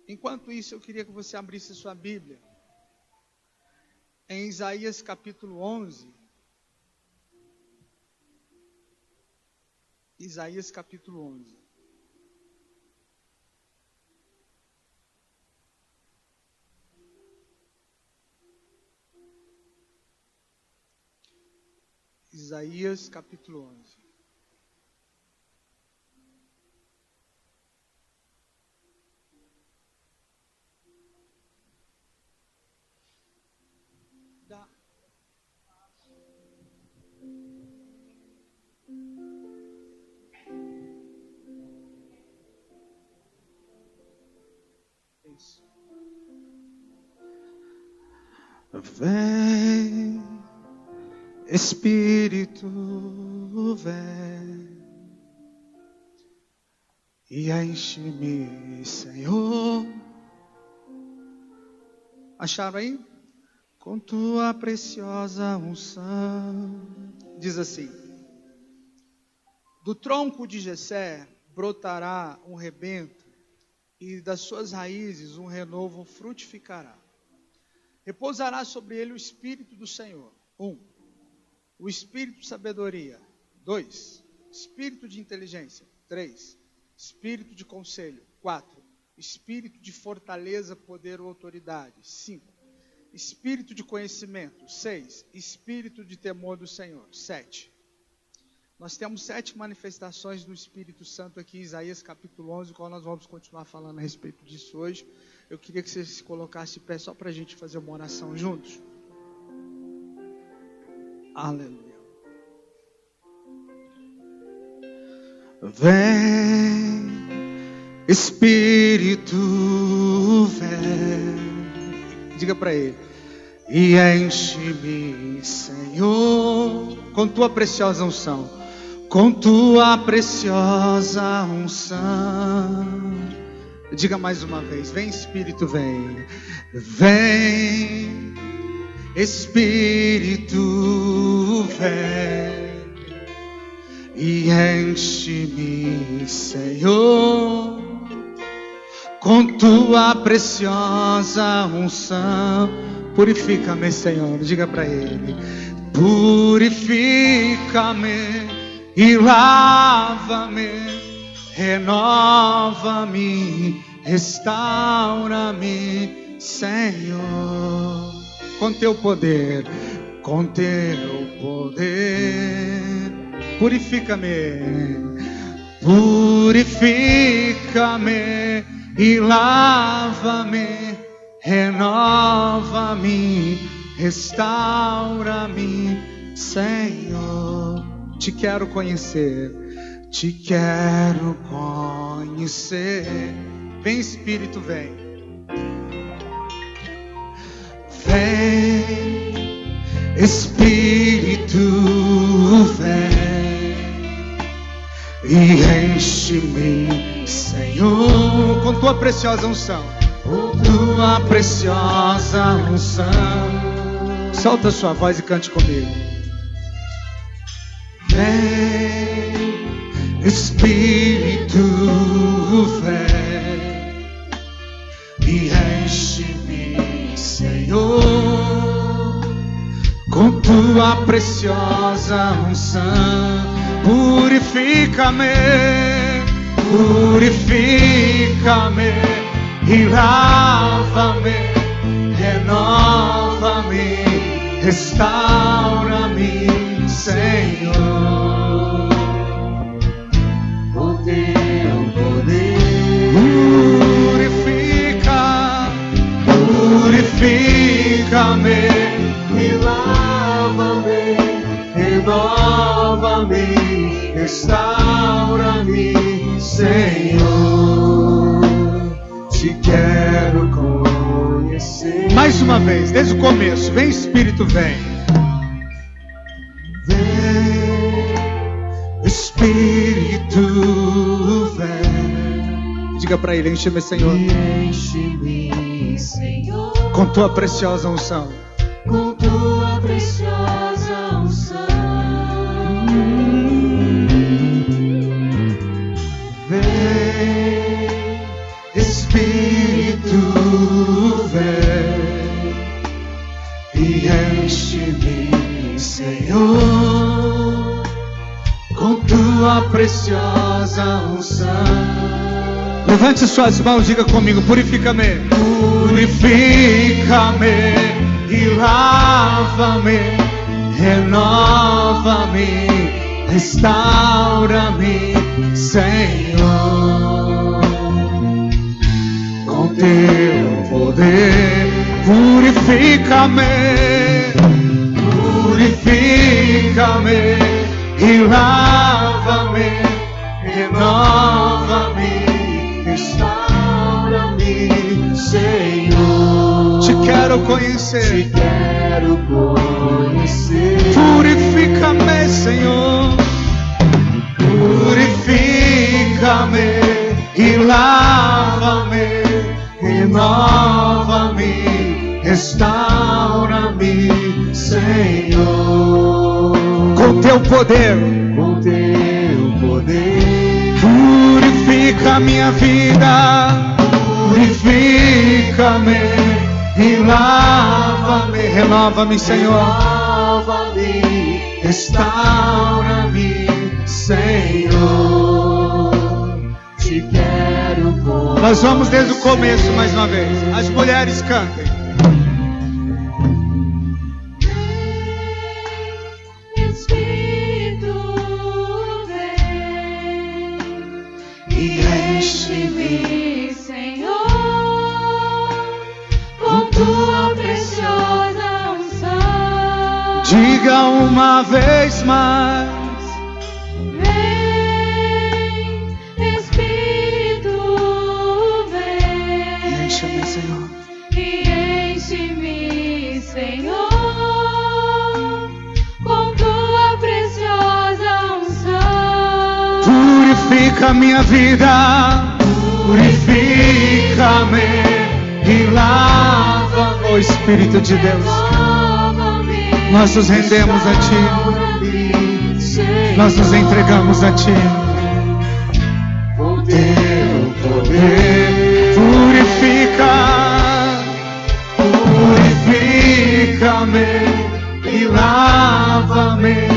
Enquanto isso, eu queria que você abrisse sua Bíblia em Isaías capítulo 11. Isaías capítulo 11. Isaías capítulo 11. Vem, Espírito, vem e enche-me, Senhor. Acharam aí? Com tua preciosa unção. Diz assim: do tronco de Jessé brotará um rebento, e das suas raízes um renovo frutificará. Repousará sobre ele o Espírito do Senhor. 1. O Espírito de sabedoria. 2. Espírito de inteligência. 3. Espírito de conselho. 4. Espírito de fortaleza, poder ou autoridade. 5. Espírito de conhecimento. 6. Espírito de temor do Senhor. 7. Nós temos 7 manifestações do Espírito Santo aqui em Isaías capítulo 11, qual nós vamos continuar falando a respeito disso hoje. Eu queria que você se colocasse de pé só para a gente fazer uma oração juntos. Aleluia. Vem, Espírito, vem. Diga para ele: e enche-me, Senhor, com tua preciosa unção. Com tua preciosa unção. Diga mais uma vez: vem, Espírito, vem. Vem, Espírito, vem e enche-me, Senhor, com tua preciosa unção. Purifica-me, Senhor. Diga para ele: purifica-me e lava-me, renova-me, restaura-me, Senhor, com teu poder, com teu poder. Purifica-me, purifica-me e lava-me, renova-me, restaura-me, Senhor. Te quero conhecer, te quero conhecer. Vem, Espírito, vem. Vem, Espírito, vem e enche-me, Senhor, com tua preciosa unção. Com tua preciosa unção. Solta sua voz e cante comigo. Vem, Espírito, vem e enche-me, Senhor, com tua preciosa unção. Purifica-me, purifica-me e lava-me, renova-me, restaura-me, Senhor, com teu poder. Purifica-me e lava-me, renova-me, restaura-me, Senhor. Te quero conhecer. Mais uma vez, desde o começo. Vem, Espírito, vem. Espírito, vem. Diga para ele: enche-me, Senhor. Enche-me, Senhor, com tua preciosa unção. Com tua preciosa unção. Vem, Espírito, Senhor, com tua preciosa unção. Levante suas mãos, diga comigo: purifica-me, purifica-me e lava-me, renova-me, restaura-me, Senhor, com teu poder. Purifica-me, purifica-me e lava-me, renova-me, restaura-me, Senhor. Te quero conhecer, te quero conhecer. Purifica-me, Senhor, purifica-me e lava-me, renova-me, restaura-me, Senhor, com teu poder, com teu poder. Purifica minha vida, purifica-me e lava-me, renova-me, Senhor, renova-me, restaura-me, Senhor, te quero conhecer. Nós vamos desde o começo mais uma vez. As mulheres cantem. Enche-me, Senhor, com tua preciosa unção. Diga uma vez mais. Vem, Espírito, vem. Enche-me, Senhor. E enche-me, Senhor, com tua preciosa unção. Purifica minha vida, purifica-me e lava, oh Espírito de Deus. Nós nos rendemos a Ti, nós nos entregamos a Ti. O teu poder purifica-me e lava-me,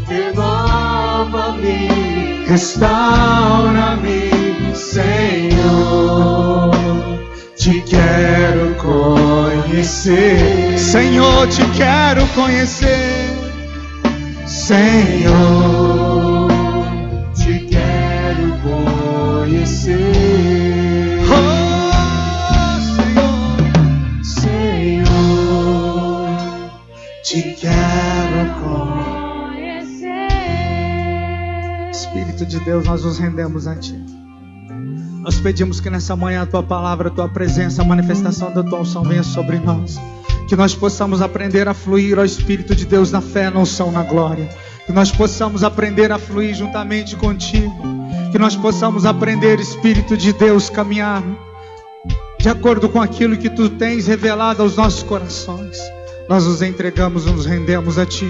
renova-me, restaura-me, Senhor, te quero conhecer. Senhor, te quero conhecer. Senhor, te quero conhecer. Oh, Senhor, Senhor, te quero conhecer. Espírito de Deus, nós nos rendemos a Ti. Nós pedimos que nessa manhã a Tua palavra, a Tua presença, a manifestação da Tua unção venha sobre nós. Que nós possamos aprender a fluir, ó Espírito de Deus, na fé, na unção, na glória. Que nós possamos aprender a fluir juntamente contigo. Que nós possamos aprender, Espírito de Deus, caminhar de acordo com aquilo que Tu tens revelado aos nossos corações. Nós nos entregamos, nos rendemos a Ti,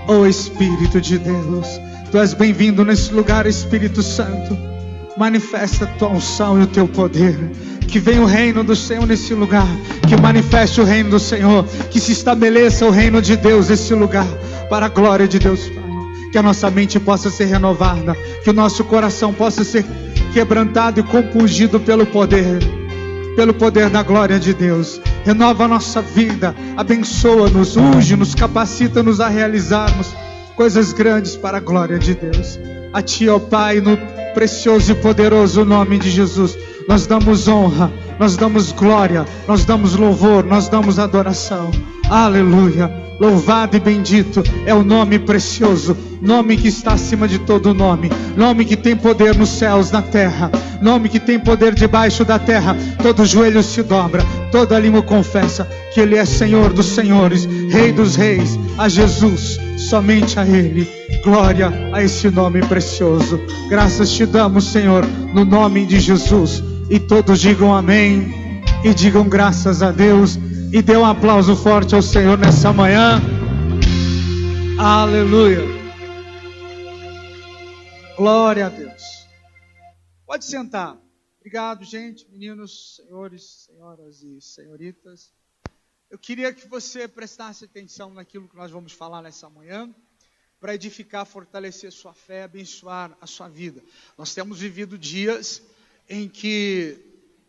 ó Espírito de Deus. Tu és bem-vindo nesse lugar, Espírito Santo. Manifesta a Tua unção e o Teu poder. Que venha o reino do Senhor nesse lugar. Que manifeste o reino do Senhor. Que se estabeleça o reino de Deus nesse lugar. Para a glória de Deus, Pai. Que a nossa mente possa ser renovada. Que o nosso coração possa ser quebrantado e compungido pelo poder da glória de Deus. Renova a nossa vida. Abençoa-nos, unge-nos, capacita-nos a realizarmos coisas grandes para a glória de Deus. A Ti, ó Pai, no precioso e poderoso nome de Jesus, nós damos honra, nós damos glória, nós damos louvor, nós damos adoração. Aleluia. Louvado e bendito é o nome precioso, nome que está acima de todo nome, nome que tem poder nos céus, na terra, nome que tem poder debaixo da terra. Todo joelho se dobra, toda língua confessa que Ele é Senhor dos senhores, Rei dos reis. A Jesus, somente a Ele, glória a esse nome precioso. Graças te damos, Senhor, no nome de Jesus. E todos digam amém e digam graças a Deus. E dê um aplauso forte ao Senhor nessa manhã. Aleluia. Glória a Deus. Pode sentar. Obrigado, gente, meninos, senhores, senhoras e senhoritas. Eu queria que você prestasse atenção naquilo que nós vamos falar nessa manhã. para edificar, fortalecer sua fé, abençoar a sua vida. Nós temos vivido dias em que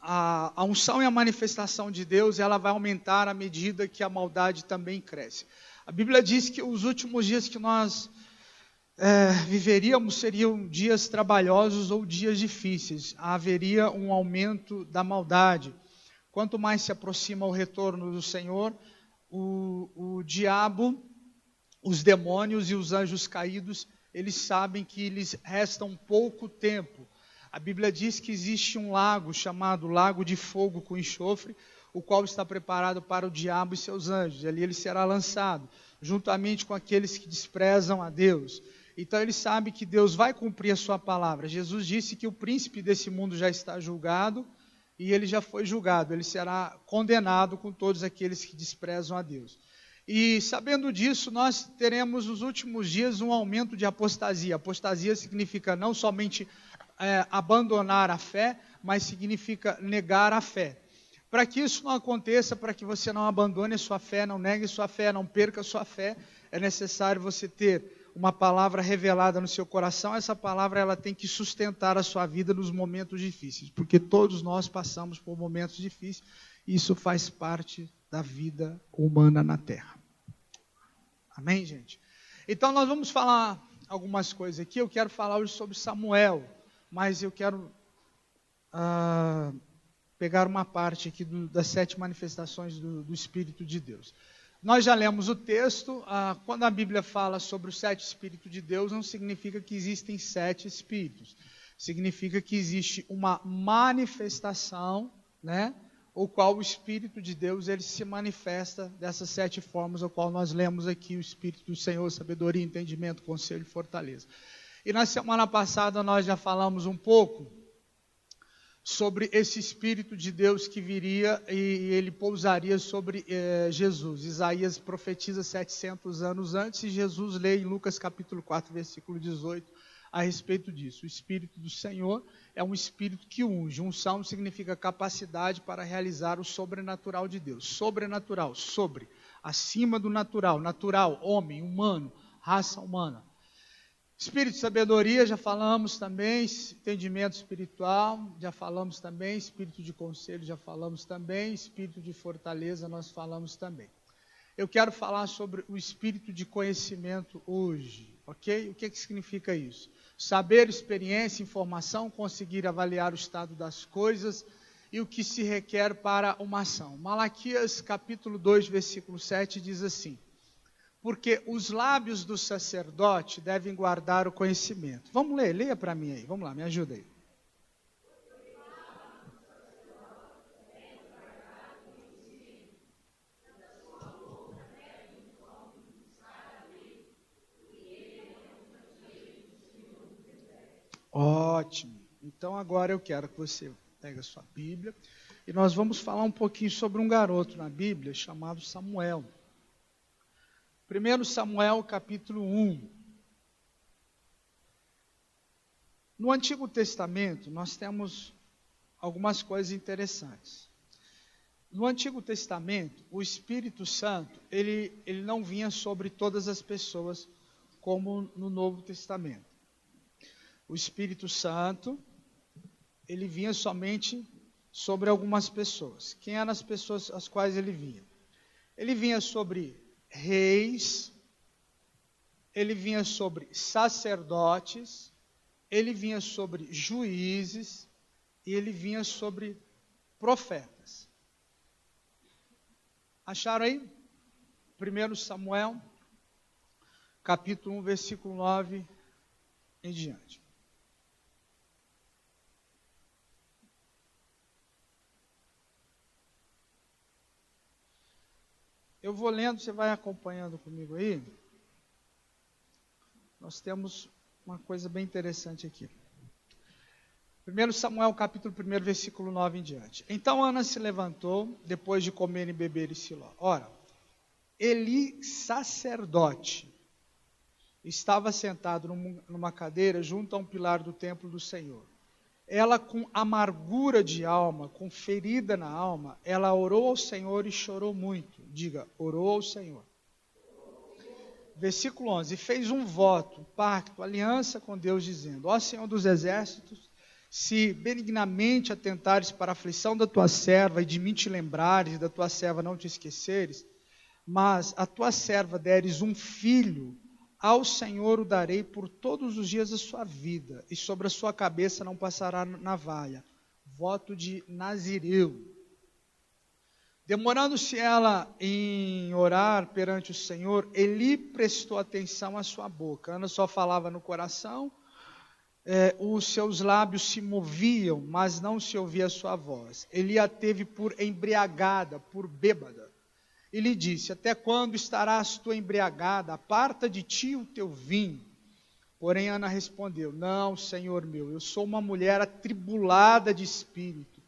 a unção e a manifestação de Deus, ela vai aumentar à medida que a maldade também cresce. A Bíblia diz que os últimos dias que nós viveríamos seriam dias trabalhosos ou dias difíceis. Haveria um aumento da maldade. Quanto mais se aproxima o retorno do Senhor, o diabo, os demônios e os anjos caídos, eles sabem que lhes resta um pouco tempo. A Bíblia diz que existe um lago chamado Lago de Fogo com Enxofre, o qual está preparado para o diabo e seus anjos. Ali ele será lançado, juntamente com aqueles que desprezam a Deus. Então ele sabe que Deus vai cumprir a sua palavra. Jesus disse que o príncipe desse mundo já está julgado, e ele já foi julgado. Ele será condenado com todos aqueles que desprezam a Deus. E sabendo disso, nós teremos nos últimos dias um aumento de apostasia. Apostasia significa não somente abandonar a fé, mas significa negar a fé. Para que isso não aconteça, para que você não abandone a sua fé, não negue sua fé, não perca a sua fé, é necessário você ter uma palavra revelada no seu coração. Essa palavra ela tem que sustentar a sua vida nos momentos difíceis, porque todos nós passamos por momentos difíceis, e isso faz parte da vida humana na terra. Amém, gente? Então nós vamos falar algumas coisas aqui. Eu quero falar hoje sobre Samuel, mas eu quero pegar uma parte aqui das 7 manifestações do Espírito de Deus. Nós já lemos o texto. Quando a Bíblia fala sobre os 7 Espíritos de Deus, não significa que existem 7 Espíritos. Significa que existe uma manifestação, né? O qual o Espírito de Deus ele se manifesta dessas 7 formas, o qual nós lemos aqui: o Espírito do Senhor, sabedoria, entendimento, conselho e fortaleza. E na semana passada nós já falamos um pouco sobre esse Espírito de Deus que viria e ele pousaria sobre Jesus. Isaías profetiza 700 anos antes, e Jesus lê em Lucas capítulo 4, versículo 18, a respeito disso. O Espírito do Senhor é um Espírito que unge. Unção significa capacidade para realizar o sobrenatural de Deus. Sobrenatural, sobre, acima do natural. Natural, homem, humano, raça humana. Espírito de sabedoria, já falamos também. Entendimento espiritual, já falamos também. Espírito de conselho, já falamos também. Espírito de fortaleza, nós falamos também. Eu quero falar sobre o espírito de conhecimento hoje, ok? O que significa isso? Saber, experiência, informação, conseguir avaliar o estado das coisas e o que se requer para uma ação. Malaquias capítulo 2, versículo 7 diz assim: porque os lábios do sacerdote devem guardar o conhecimento. Vamos ler, leia para mim aí, vamos lá, me ajuda aí. Ótimo. Então agora eu quero que você pegue a sua Bíblia e nós vamos falar um pouquinho sobre um garoto na Bíblia chamado Samuel. 1 Samuel capítulo 1. No Antigo Testamento nós temos algumas coisas interessantes. No Antigo Testamento, o Espírito Santo, ele não vinha sobre todas as pessoas como no Novo Testamento. O Espírito Santo, ele vinha somente sobre algumas pessoas. Quem eram as pessoas às quais ele vinha? Ele vinha sobre reis, ele vinha sobre sacerdotes, ele vinha sobre juízes e ele vinha sobre profetas. Acharam aí? 1 Samuel, capítulo 1, versículo 9 em diante. Eu vou lendo, você vai acompanhando comigo aí. Nós temos uma coisa bem interessante aqui. 1 Samuel, capítulo 1, versículo 9 em diante. Então Ana se levantou, depois de comer e beber em Siló. Ora, Eli, sacerdote, estava sentado numa cadeira junto a um pilar do templo do Senhor. Ela, com amargura de alma, com ferida na alma, ela orou ao Senhor e chorou muito. Diga, orou ao Senhor. versículo 11, e fez um voto, um pacto, aliança com Deus, dizendo: ó Senhor dos exércitos, se benignamente atentares para a aflição da tua serva, e de mim te lembrares, e da tua serva não te esqueceres, mas a tua serva deres um filho, ao Senhor o darei por todos os dias da sua vida, e sobre a sua cabeça não passará navalha. Voto de Nazireu. Demorando-se ela em orar perante o Senhor, Eli prestou atenção à sua boca. Ana só falava no coração, os seus lábios se moviam, mas não se ouvia a sua voz. Eli a teve por embriagada, por bêbada. E lhe disse: até quando estarás tu embriagada? Aparta de ti o teu vinho. Porém Ana respondeu: não, Senhor meu, eu sou uma mulher atribulada de espírito.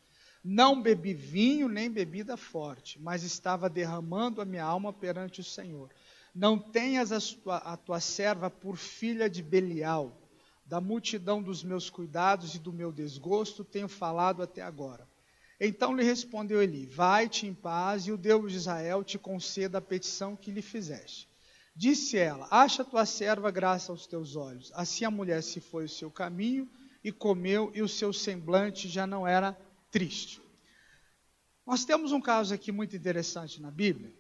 Não bebi vinho nem bebida forte, mas estava derramando a minha alma perante o Senhor. Não tenhas a tua serva por filha de Belial. Da multidão dos meus cuidados e do meu desgosto tenho falado até agora. Então lhe respondeu Eli: vai-te em paz, e o Deus de Israel te conceda a petição que lhe fizeste. Disse ela: acha tua serva graça aos teus olhos. Assim a mulher se foi o seu caminho e comeu, e o seu semblante já não era triste. Nós temos um caso aqui muito interessante na Bíblia,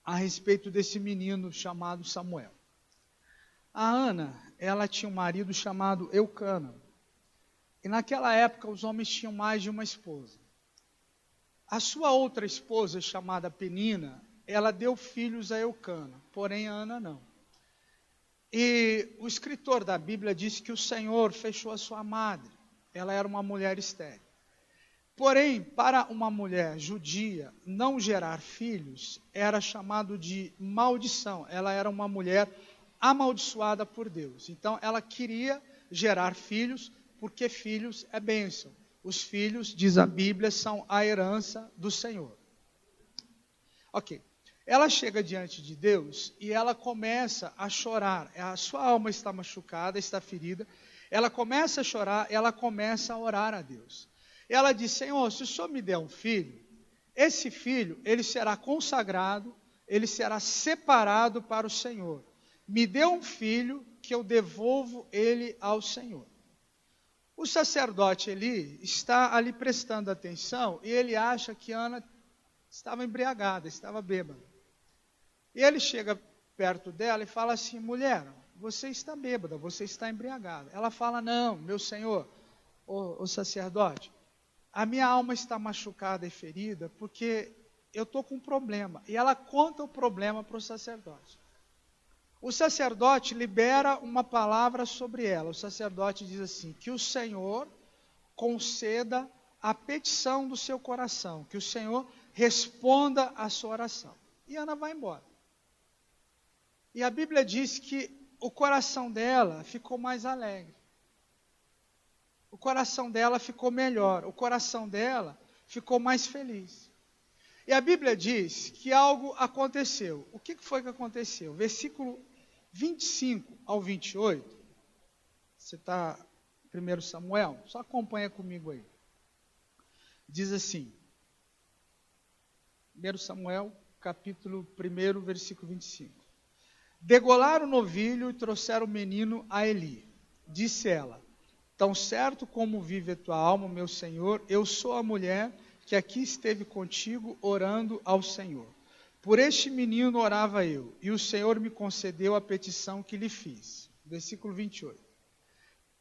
a respeito desse menino chamado Samuel. A Ana, ela tinha um marido chamado Eucana. E naquela época os homens tinham mais de uma esposa. A sua outra esposa, chamada Penina, ela deu filhos a Eucana, porém a Ana não. E o escritor da Bíblia diz que o Senhor fechou a sua madre. Ela era uma mulher estéril. Porém, para uma mulher judia não gerar filhos era chamado de maldição. Ela era uma mulher amaldiçoada por Deus. Então ela queria gerar filhos, porque filhos é bênção. Os filhos, diz a Bíblia, são a herança do Senhor. Ok. Ela chega diante de Deus e ela começa a chorar. A sua alma está machucada, está ferida. Ela começa a chorar, ela começa a orar a Deus. Ela diz: Senhor, se o Senhor me der um filho, esse filho, ele será consagrado, ele será separado para o Senhor. Me dê um filho que eu devolvo ele ao Senhor. O sacerdote Eli está ali prestando atenção e ele acha que Ana estava embriagada, estava bêbada. E ele chega perto dela e fala assim: mulher, você está bêbada, você está embriagada. Ela fala: não, meu senhor, o sacerdote, a minha alma está machucada e ferida porque eu estou com um problema. E ela conta o problema para o sacerdote. O sacerdote libera uma palavra sobre ela. O sacerdote diz assim: que o Senhor conceda a petição do seu coração, que o Senhor responda a sua oração. E Ana vai embora. E a Bíblia diz que o coração dela ficou mais alegre. O coração dela ficou melhor. O coração dela ficou mais feliz. E a Bíblia diz que algo aconteceu. O que foi que aconteceu? Versículo 25 ao 28. Você está em 1 Samuel? Só acompanha comigo aí. Diz assim. 1 Samuel, capítulo 1, versículo 25. Degolaram o novilho e trouxeram o menino a Eli. Disse ela: tão certo como vive a tua alma, meu Senhor, eu sou a mulher que aqui esteve contigo orando ao Senhor. Por este menino orava eu, e o Senhor me concedeu a petição que lhe fiz. Versículo 28.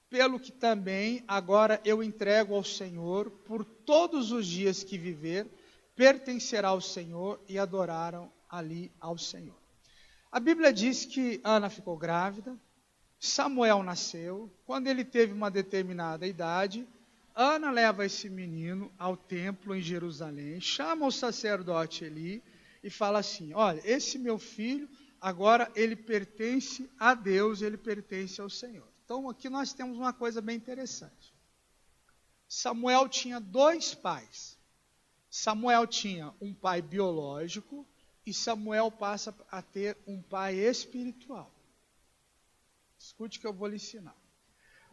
Pelo que também agora eu entrego ao Senhor, por todos os dias que viver, pertencerá ao Senhor, e adoraram ali ao Senhor. A Bíblia diz que Ana ficou grávida, Samuel nasceu. Quando ele teve uma determinada idade, Ana leva esse menino ao templo em Jerusalém, chama o sacerdote Eli e fala assim: olha, esse meu filho, agora ele pertence a Deus, ele pertence ao Senhor. Então aqui nós temos uma coisa bem interessante. Samuel tinha dois pais. Samuel tinha um pai biológico e Samuel passa a ter um pai espiritual. Escute que eu vou lhe ensinar.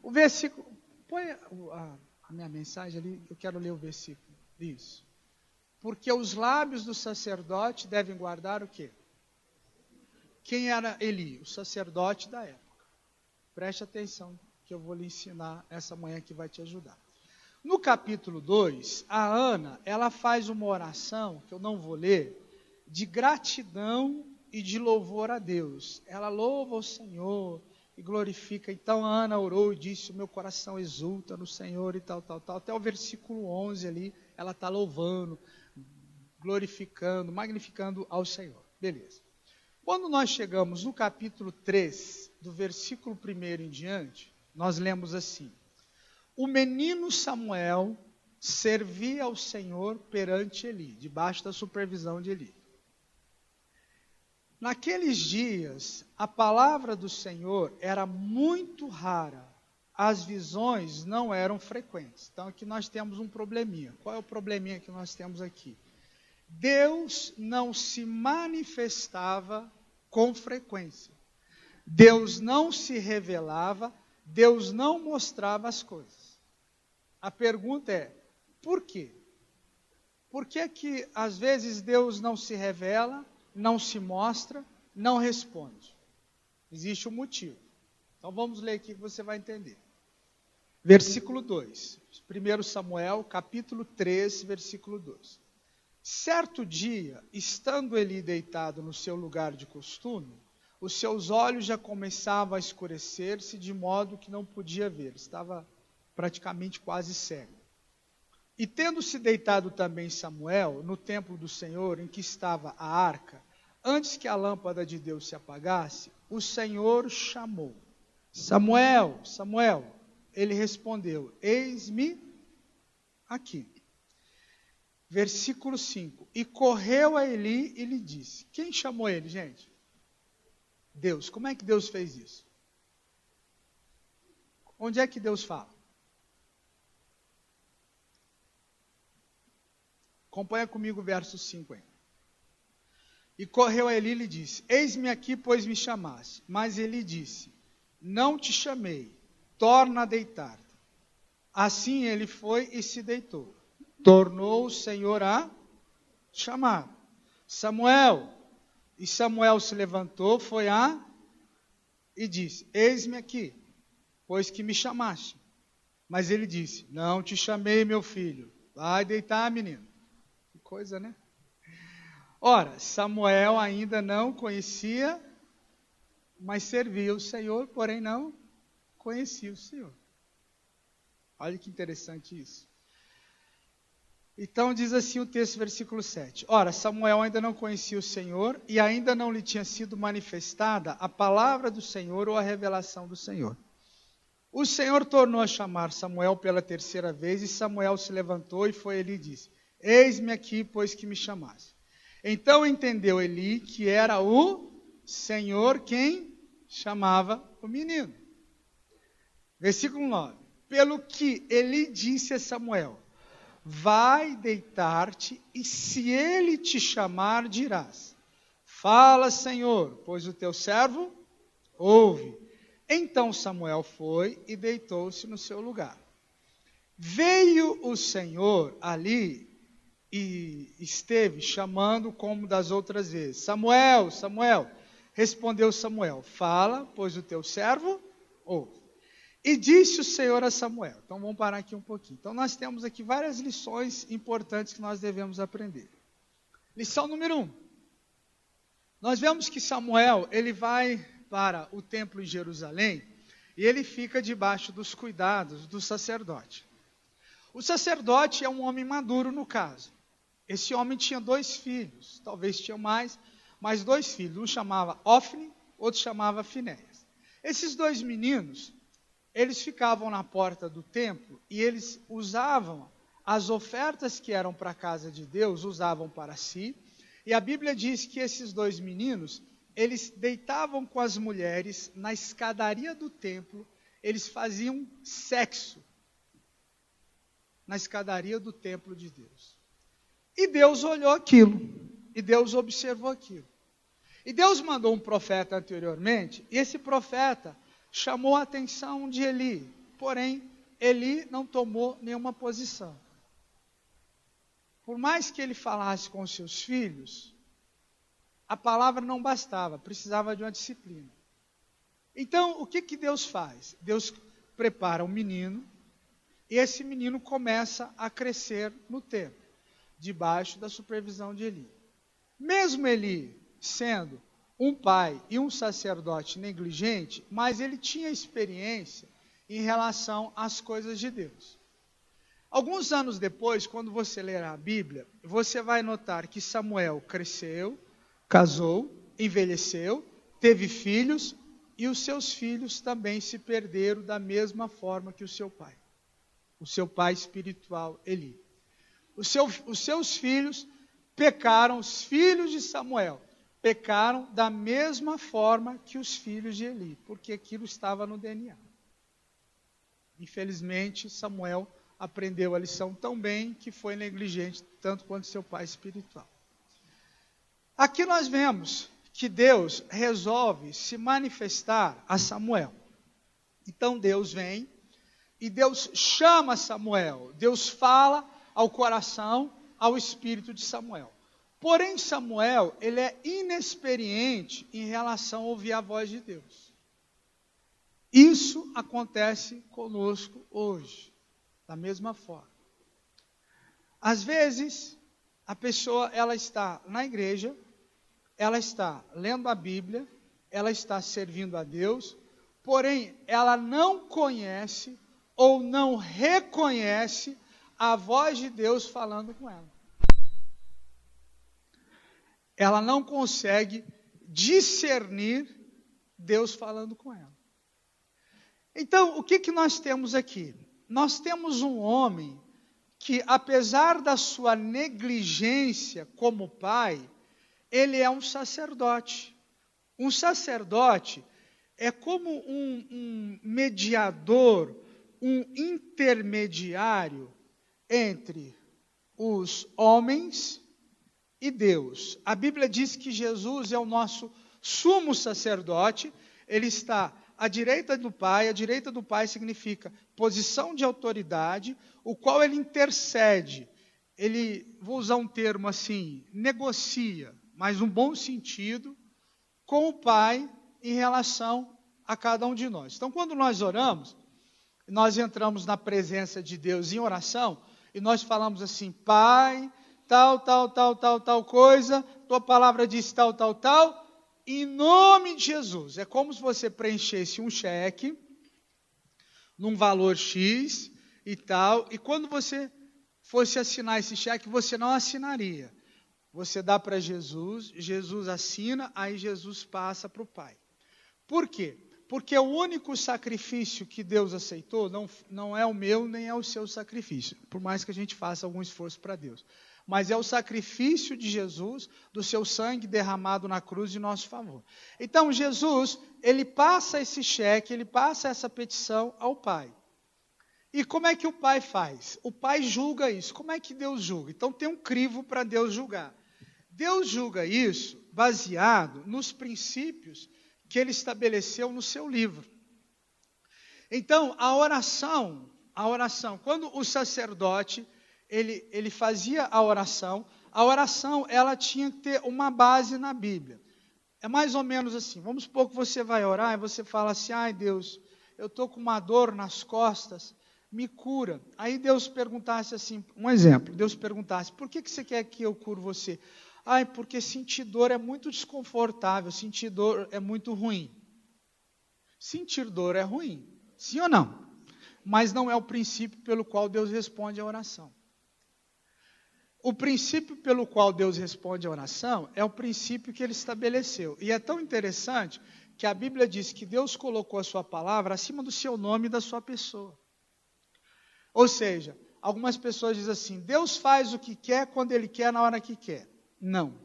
O versículo, põe a minha mensagem ali, eu quero ler o versículo. Isso. Porque os lábios do sacerdote devem guardar o quê? Quem era Eli? O sacerdote da época. Preste atenção que eu vou lhe ensinar essa manhã que vai te ajudar. No capítulo 2, a Ana, ela faz uma oração, que eu não vou ler, de gratidão e de louvor a Deus. Ela louva o Senhor e glorifica. Então a Ana orou e disse, o meu coração exulta no Senhor e tal. Até o versículo 11 ali, ela está louvando, glorificando, magnificando ao Senhor. Beleza. Quando nós chegamos no capítulo 3, do versículo 1 em diante, nós lemos assim: o menino Samuel servia ao Senhor perante Eli, debaixo da supervisão de Eli. Naqueles dias, a palavra do Senhor era muito rara, as visões não eram frequentes. Então aqui nós temos um probleminha. Qual é o probleminha que nós temos aqui? Deus não se manifestava com frequência. Deus não se revelava, Deus não mostrava as coisas. A pergunta é, por quê? Por que que às vezes Deus não se revela, não se mostra, não responde? Existe um motivo. Então vamos ler aqui que você vai entender. Versículo 2, 1 Samuel, capítulo 3, versículo 2. Certo dia, estando Eli deitado no seu lugar de costume, os seus olhos já começavam a escurecer-se de modo que não podia ver. Estava praticamente quase cego. E tendo-se deitado também Samuel no templo do Senhor, em que estava a arca, antes que a lâmpada de Deus se apagasse, o Senhor chamou: Samuel, Samuel. Ele respondeu: eis-me aqui. Versículo 5. E correu a Eli e lhe disse. Quem chamou ele, gente? Deus. Como é que Deus fez isso? Onde é que Deus fala? Acompanha comigo o verso 5 aí. E correu a Eli e lhe disse: eis-me aqui, pois me chamaste. Mas Eli disse: não te chamei, torna a deitar-te. Assim ele foi e se deitou. Tornou o Senhor a chamar: Samuel. E Samuel se levantou, e disse: eis-me aqui, pois que me chamaste. Mas ele disse: não te chamei, meu filho. Vai deitar, menino. Que coisa, né? Ora, Samuel ainda não conhecia, mas servia o Senhor, porém não conhecia o Senhor. Olha que interessante isso. Então diz assim o texto, versículo 7. Ora, Samuel ainda não conhecia o Senhor e ainda não lhe tinha sido manifestada a palavra do Senhor ou a revelação do Senhor. O Senhor tornou a chamar Samuel pela terceira vez e Samuel se levantou e foi Eli e disse: eis-me aqui, pois que me chamaste. Então entendeu Eli que era o Senhor quem chamava o menino. Versículo 9. Pelo que Eli disse a Samuel: vai deitar-te, e se ele te chamar, dirás: fala, Senhor, pois o teu servo ouve. Então Samuel foi e deitou-se no seu lugar. Veio o Senhor ali e esteve chamando como das outras vezes: Samuel, Samuel. Respondeu Samuel: fala, pois o teu servo ouve. E disse o Senhor a Samuel. Então vamos parar aqui um pouquinho. Então nós temos aqui várias lições importantes que nós devemos aprender. Lição número 1. Nós vemos que Samuel, ele vai para o templo em Jerusalém e ele fica debaixo dos cuidados do sacerdote. O sacerdote é um homem maduro no caso. Esse homem tinha 2 filhos, talvez tinha mais, mas 2 filhos. Um chamava Ofni, outro chamava Finéias. Esses 2 meninos, eles ficavam na porta do templo e eles usavam as ofertas que eram para a casa de Deus, usavam para si. E a Bíblia diz que esses 2 meninos, eles deitavam com as mulheres na escadaria do templo, eles faziam sexo na escadaria do templo de Deus. E Deus olhou aquilo, e Deus observou aquilo. E Deus mandou um profeta anteriormente, e esse profeta chamou a atenção de Eli, porém, Eli não tomou nenhuma posição. Por mais que ele falasse com seus filhos, a palavra não bastava, precisava de uma disciplina. Então, o que Deus faz? Deus prepara um menino, e esse menino começa a crescer no templo, debaixo da supervisão de Eli. Mesmo Eli sendo um pai e um sacerdote negligente, mas ele tinha experiência em relação às coisas de Deus. Alguns anos depois, quando você ler a Bíblia, você vai notar que Samuel cresceu, casou, envelheceu, teve filhos, e os seus filhos também se perderam da mesma forma que o seu pai espiritual Eli. Os seus filhos pecaram, os filhos de Samuel pecaram da mesma forma que os filhos de Eli, porque aquilo estava no DNA. Infelizmente, Samuel aprendeu a lição tão bem que foi negligente, tanto quanto seu pai espiritual. Aqui nós vemos que Deus resolve se manifestar a Samuel. Então Deus vem e Deus chama Samuel. Deus fala ao coração, ao espírito de Samuel. Porém, Samuel, ele é inexperiente em relação a ouvir a voz de Deus. Isso acontece conosco hoje, da mesma forma. Às vezes, a pessoa ela está na igreja, ela está lendo a Bíblia, ela está servindo a Deus, porém, ela não conhece ou não reconhece a voz de Deus falando com ela. Ela não consegue discernir Deus falando com ela. Então, o que nós temos aqui? Nós temos um homem que, apesar da sua negligência como pai, ele é um sacerdote. Um sacerdote é como um mediador, um intermediário entre os homens e Deus. A Bíblia diz que Jesus é o nosso sumo sacerdote, ele está à direita do Pai. A direita do Pai significa posição de autoridade, o qual ele intercede. Ele, vou usar um termo assim, negocia, mas um bom sentido, com o Pai em relação a cada um de nós. Então, quando nós oramos, nós entramos na presença de Deus em oração, e nós falamos assim: Pai, tal coisa, tua palavra diz tal, em nome de Jesus. É como se você preenchesse um cheque, num valor X e tal, e quando você fosse assinar esse cheque, você não assinaria. Você dá para Jesus, Jesus assina, aí Jesus passa para o Pai. Por quê? Porque o único sacrifício que Deus aceitou não é o meu nem é o seu sacrifício, por mais que a gente faça algum esforço para Deus. Mas é o sacrifício de Jesus, do seu sangue derramado na cruz em nosso favor. Então Jesus, ele passa esse cheque, ele passa essa petição ao Pai. E como é que o Pai faz? O Pai julga isso. Como é que Deus julga? Então tem um crivo para Deus julgar. Deus julga isso baseado nos princípios que ele estabeleceu no seu livro. Então, a oração, quando o sacerdote, ele fazia a oração ela tinha que ter uma base na Bíblia. É mais ou menos assim, vamos supor que você vai orar e você fala assim: ai Deus, eu estou com uma dor nas costas, me cura. Aí Deus perguntasse assim, um exemplo, Deus perguntasse: por que você quer que eu cure você? Ai, porque sentir dor é muito desconfortável, sentir dor é muito ruim. Sentir dor é ruim, sim ou não? Mas não é o princípio pelo qual Deus responde a oração. O princípio pelo qual Deus responde a oração é o princípio que ele estabeleceu. E é tão interessante que a Bíblia diz que Deus colocou a sua palavra acima do seu nome e da sua pessoa. Ou seja, algumas pessoas dizem assim: Deus faz o que quer, quando Ele quer, na hora que quer. Não.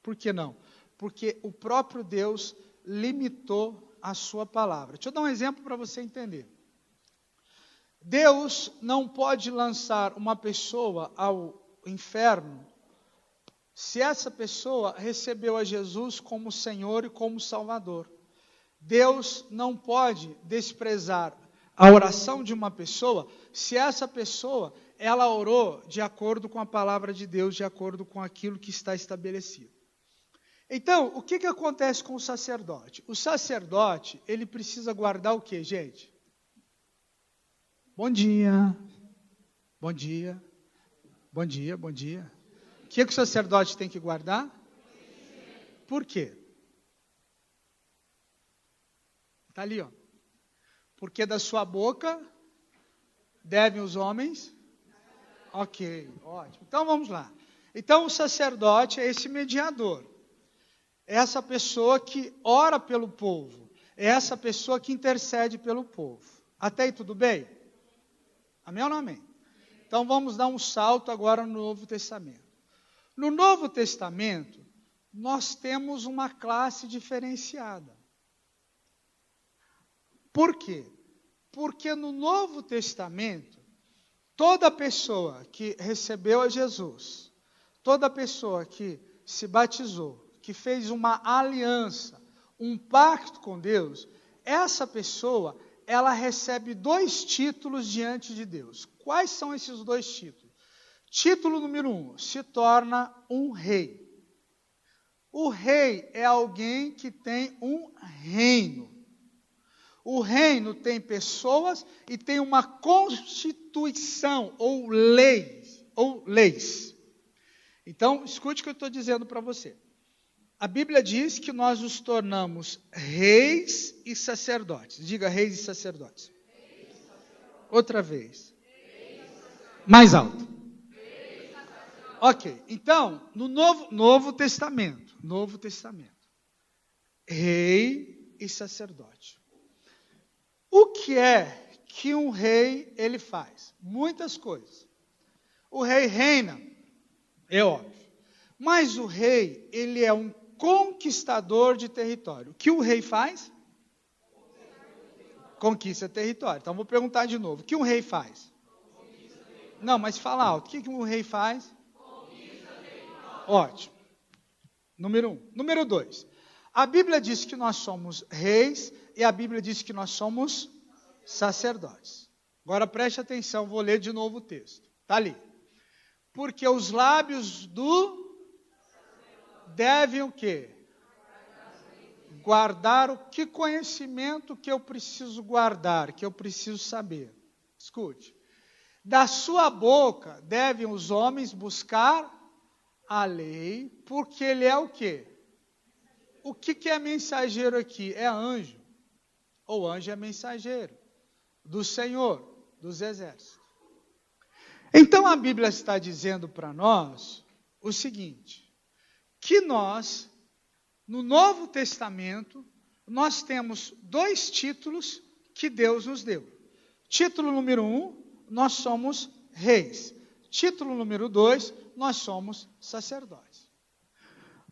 Por que não? Porque o próprio Deus limitou a sua palavra. Deixa eu dar um exemplo para você entender. Deus não pode lançar uma pessoa ao inferno se essa pessoa recebeu a Jesus como Senhor e como Salvador. Deus não pode desprezar a oração de uma pessoa se essa pessoa ela orou de acordo com a palavra de Deus, de acordo com aquilo que está estabelecido. Então, o que acontece com o sacerdote? O sacerdote, ele precisa guardar o quê, gente? Bom dia. Bom dia. Bom dia, bom dia. O que o sacerdote tem que guardar? Por quê? Está ali, ó. Porque da sua boca devem os homens. Ok, ótimo. Então vamos lá. Então o sacerdote é esse mediador. É essa pessoa que ora pelo povo. É essa pessoa que intercede pelo povo. Até aí tudo bem? Amém ou não amém? Então vamos dar um salto agora no Novo Testamento. No Novo Testamento, nós temos uma classe diferenciada. Por quê? Porque no Novo Testamento, toda pessoa que recebeu a Jesus, toda pessoa que se batizou, que fez uma aliança, um pacto com Deus, essa pessoa, ela recebe 2 títulos diante de Deus. Quais são esses 2 títulos? Título número 1, se torna um rei. O rei é alguém que tem um reino. O reino tem pessoas e tem uma constituição ou leis. Então, escute o que eu estou dizendo para você. A Bíblia diz que nós nos tornamos reis e sacerdotes. Diga reis e sacerdotes. Outra vez. Mais alto. Ok, então, no Novo Testamento, rei e sacerdote. O que é que um rei ele faz? Muitas coisas. O rei reina, é óbvio. Mas o rei, ele é um conquistador de território. O que o rei faz? Conquista território. Então, vou perguntar de novo. O que um rei faz? Não, mas fala alto. O que um rei faz? Ótimo. Número 1. Número 2. A Bíblia diz que nós somos reis e a Bíblia diz que nós somos sacerdotes. Agora preste atenção, vou ler de novo o texto. Está ali. Porque os lábios do devem o quê? Guardar o que conhecimento que eu preciso guardar, que eu preciso saber. Escute. Da sua boca devem os homens buscar a lei, porque ele é o quê? O que é mensageiro aqui? É anjo. Ou anjo é mensageiro do Senhor, dos exércitos. Então a Bíblia está dizendo para nós o seguinte, que nós, no Novo Testamento, nós temos 2 títulos que Deus nos deu. Título número 1, nós somos reis. Título número 2, nós somos sacerdotes.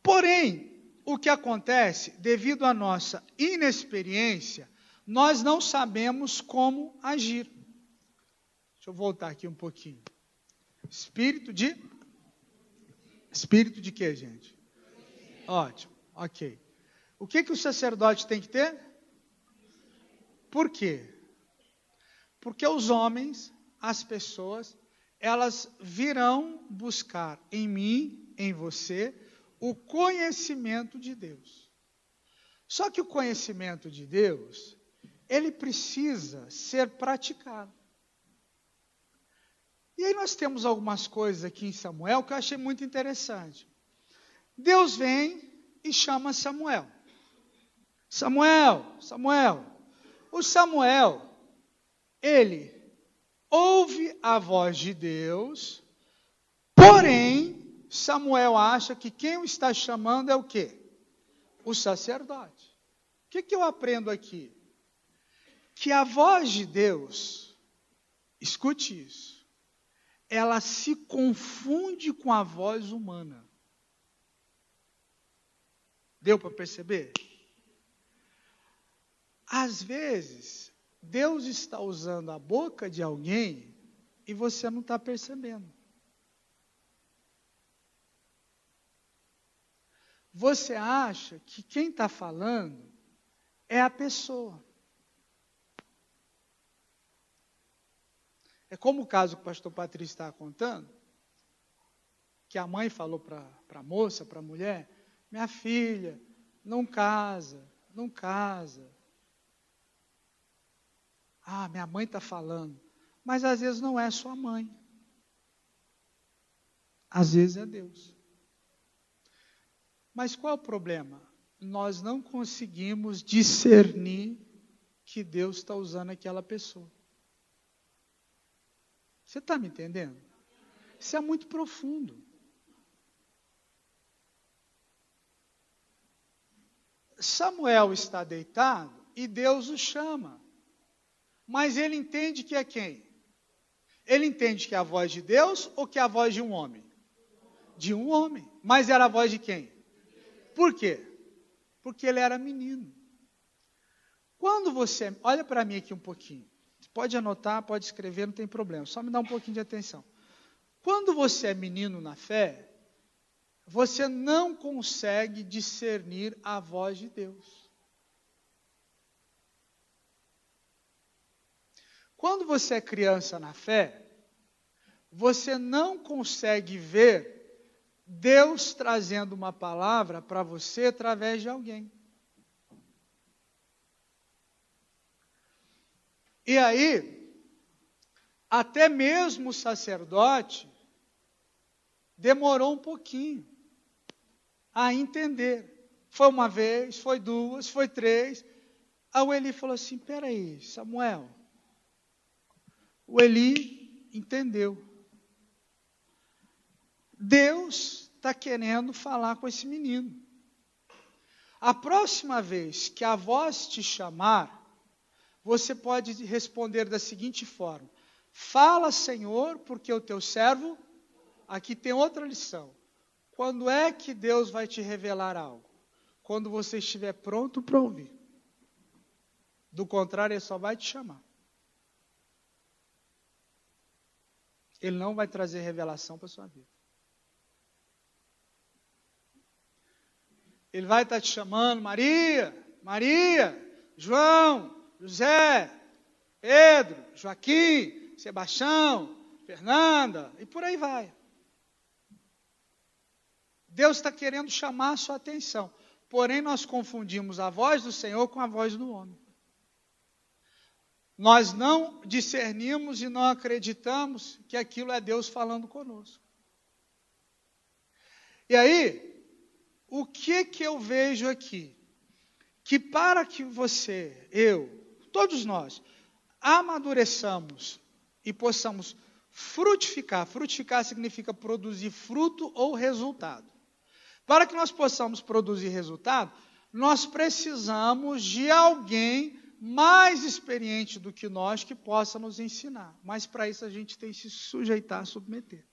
Porém, o que acontece, devido à nossa inexperiência, nós não sabemos como agir. Deixa eu voltar aqui um pouquinho. Espírito de quê, gente? Ótimo, ok. O que o sacerdote tem que ter? Por quê? Porque os homens, as pessoas, elas virão buscar em mim, em você, o conhecimento de Deus. Só que o conhecimento de Deus, ele precisa ser praticado. E aí nós temos algumas coisas aqui em Samuel que eu achei muito interessante. Deus vem e chama Samuel. Samuel. O Samuel, ele ouve a voz de Deus, porém, Samuel acha que quem o está chamando é o quê? O sacerdote. O que eu aprendo aqui? Que a voz de Deus, escute isso, ela se confunde com a voz humana. Deu para perceber? Às vezes, Deus está usando a boca de alguém e você não está percebendo. Você acha que quem está falando é a pessoa. É como o caso que o pastor Patrício estava contando, que a mãe falou para a moça, para a mulher, minha filha, não casa, não casa. Ah, minha mãe está falando. Mas às vezes não é sua mãe. Às vezes é Deus. Mas qual é o problema? Nós não conseguimos discernir que Deus está usando aquela pessoa. Você está me entendendo? Isso é muito profundo. Samuel está deitado e Deus o chama. Mas ele entende que é quem? Ele entende que é a voz de Deus ou que é a voz de um homem? De um homem. Mas era a voz de quem? Por quê? Porque ele era menino. Quando você... Olha para mim aqui um pouquinho. Pode anotar, pode escrever, não tem problema. Só me dá um pouquinho de atenção. Quando você é menino na fé, você não consegue discernir a voz de Deus. Quando você é criança na fé, você não consegue ver Deus trazendo uma palavra para você através de alguém. E aí, até mesmo o sacerdote demorou um pouquinho a entender. Foi uma vez, foi duas, foi três. Aí o Eli falou assim, peraí, Samuel. O Eli entendeu. Deus está querendo falar com esse menino. A próxima vez que a voz te chamar, você pode responder da seguinte forma: fala, Senhor, porque o teu servo... Aqui tem outra lição. Quando é que Deus vai te revelar algo? Quando você estiver pronto para ouvir. Do contrário, Ele só vai te chamar. Ele não vai trazer revelação para a sua vida. Ele vai estar te chamando, Maria, João, José, Pedro, Joaquim, Sebastião, Fernanda, e por aí vai. Deus está querendo chamar a sua atenção. Porém, nós confundimos a voz do Senhor com a voz do homem. Nós não discernimos e não acreditamos que aquilo é Deus falando conosco. E aí, o que eu vejo aqui? Que para que você, eu, todos nós, amadureçamos e possamos frutificar. Frutificar significa produzir fruto ou resultado. Para que nós possamos produzir resultado, nós precisamos de alguém mais experiente do que nós que possa nos ensinar. Mas para isso a gente tem que se sujeitar, submeter.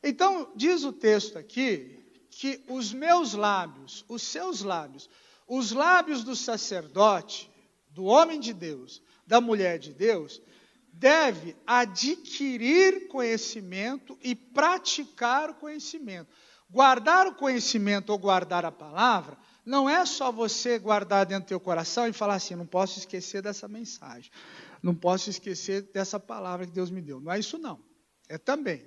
Então, diz o texto aqui, que os meus lábios, os seus lábios, os lábios do sacerdote, do homem de Deus, da mulher de Deus, deve adquirir conhecimento e praticar o conhecimento. Guardar o conhecimento ou guardar a palavra, não é só você guardar dentro do teu coração e falar assim, não posso esquecer dessa mensagem, não posso esquecer dessa palavra que Deus me deu. Não é isso não, é também.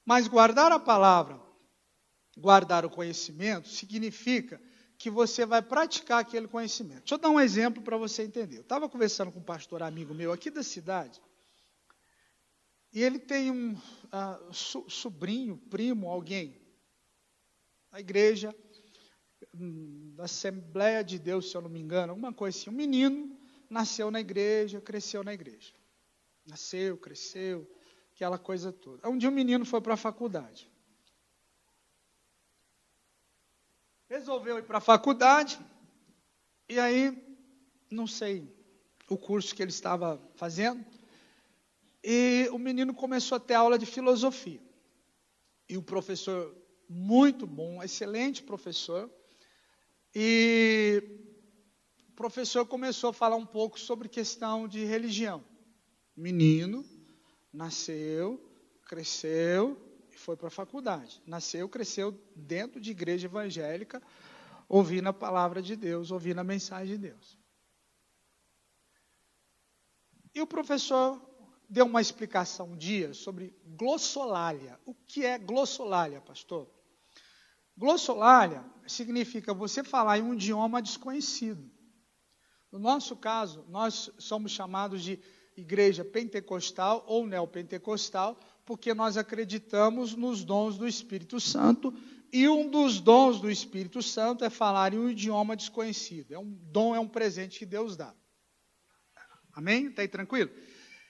Mas guardar a palavra, guardar o conhecimento, significa que você vai praticar aquele conhecimento. Deixa eu dar um exemplo para você entender. Eu estava conversando com um pastor amigo meu aqui da cidade, e ele tem um sobrinho, primo, alguém, na igreja, da Assembleia de Deus, se eu não me engano, alguma coisa assim. Um menino nasceu na igreja, cresceu na igreja. Nasceu, cresceu, aquela coisa toda. Um dia um menino foi para a faculdade. Resolveu ir para a faculdade, e aí, não sei o curso que ele estava fazendo, e o menino começou a ter aula de filosofia. E o professor, muito bom, excelente professor, e o professor começou a falar um pouco sobre questão de religião. O menino nasceu, cresceu e foi para a faculdade. Nasceu, cresceu dentro de igreja evangélica, ouvindo a palavra de Deus, ouvindo a mensagem de Deus. E o professor deu uma explicação um dia sobre glossolalia. O que é glossolalia, pastor? Glossolalia significa você falar em um idioma desconhecido. No nosso caso, nós somos chamados de igreja pentecostal ou neopentecostal, porque nós acreditamos nos dons do Espírito Santo, e um dos dons do Espírito Santo é falar em um idioma desconhecido. É um dom, é um presente que Deus dá. Amém? Está aí tranquilo?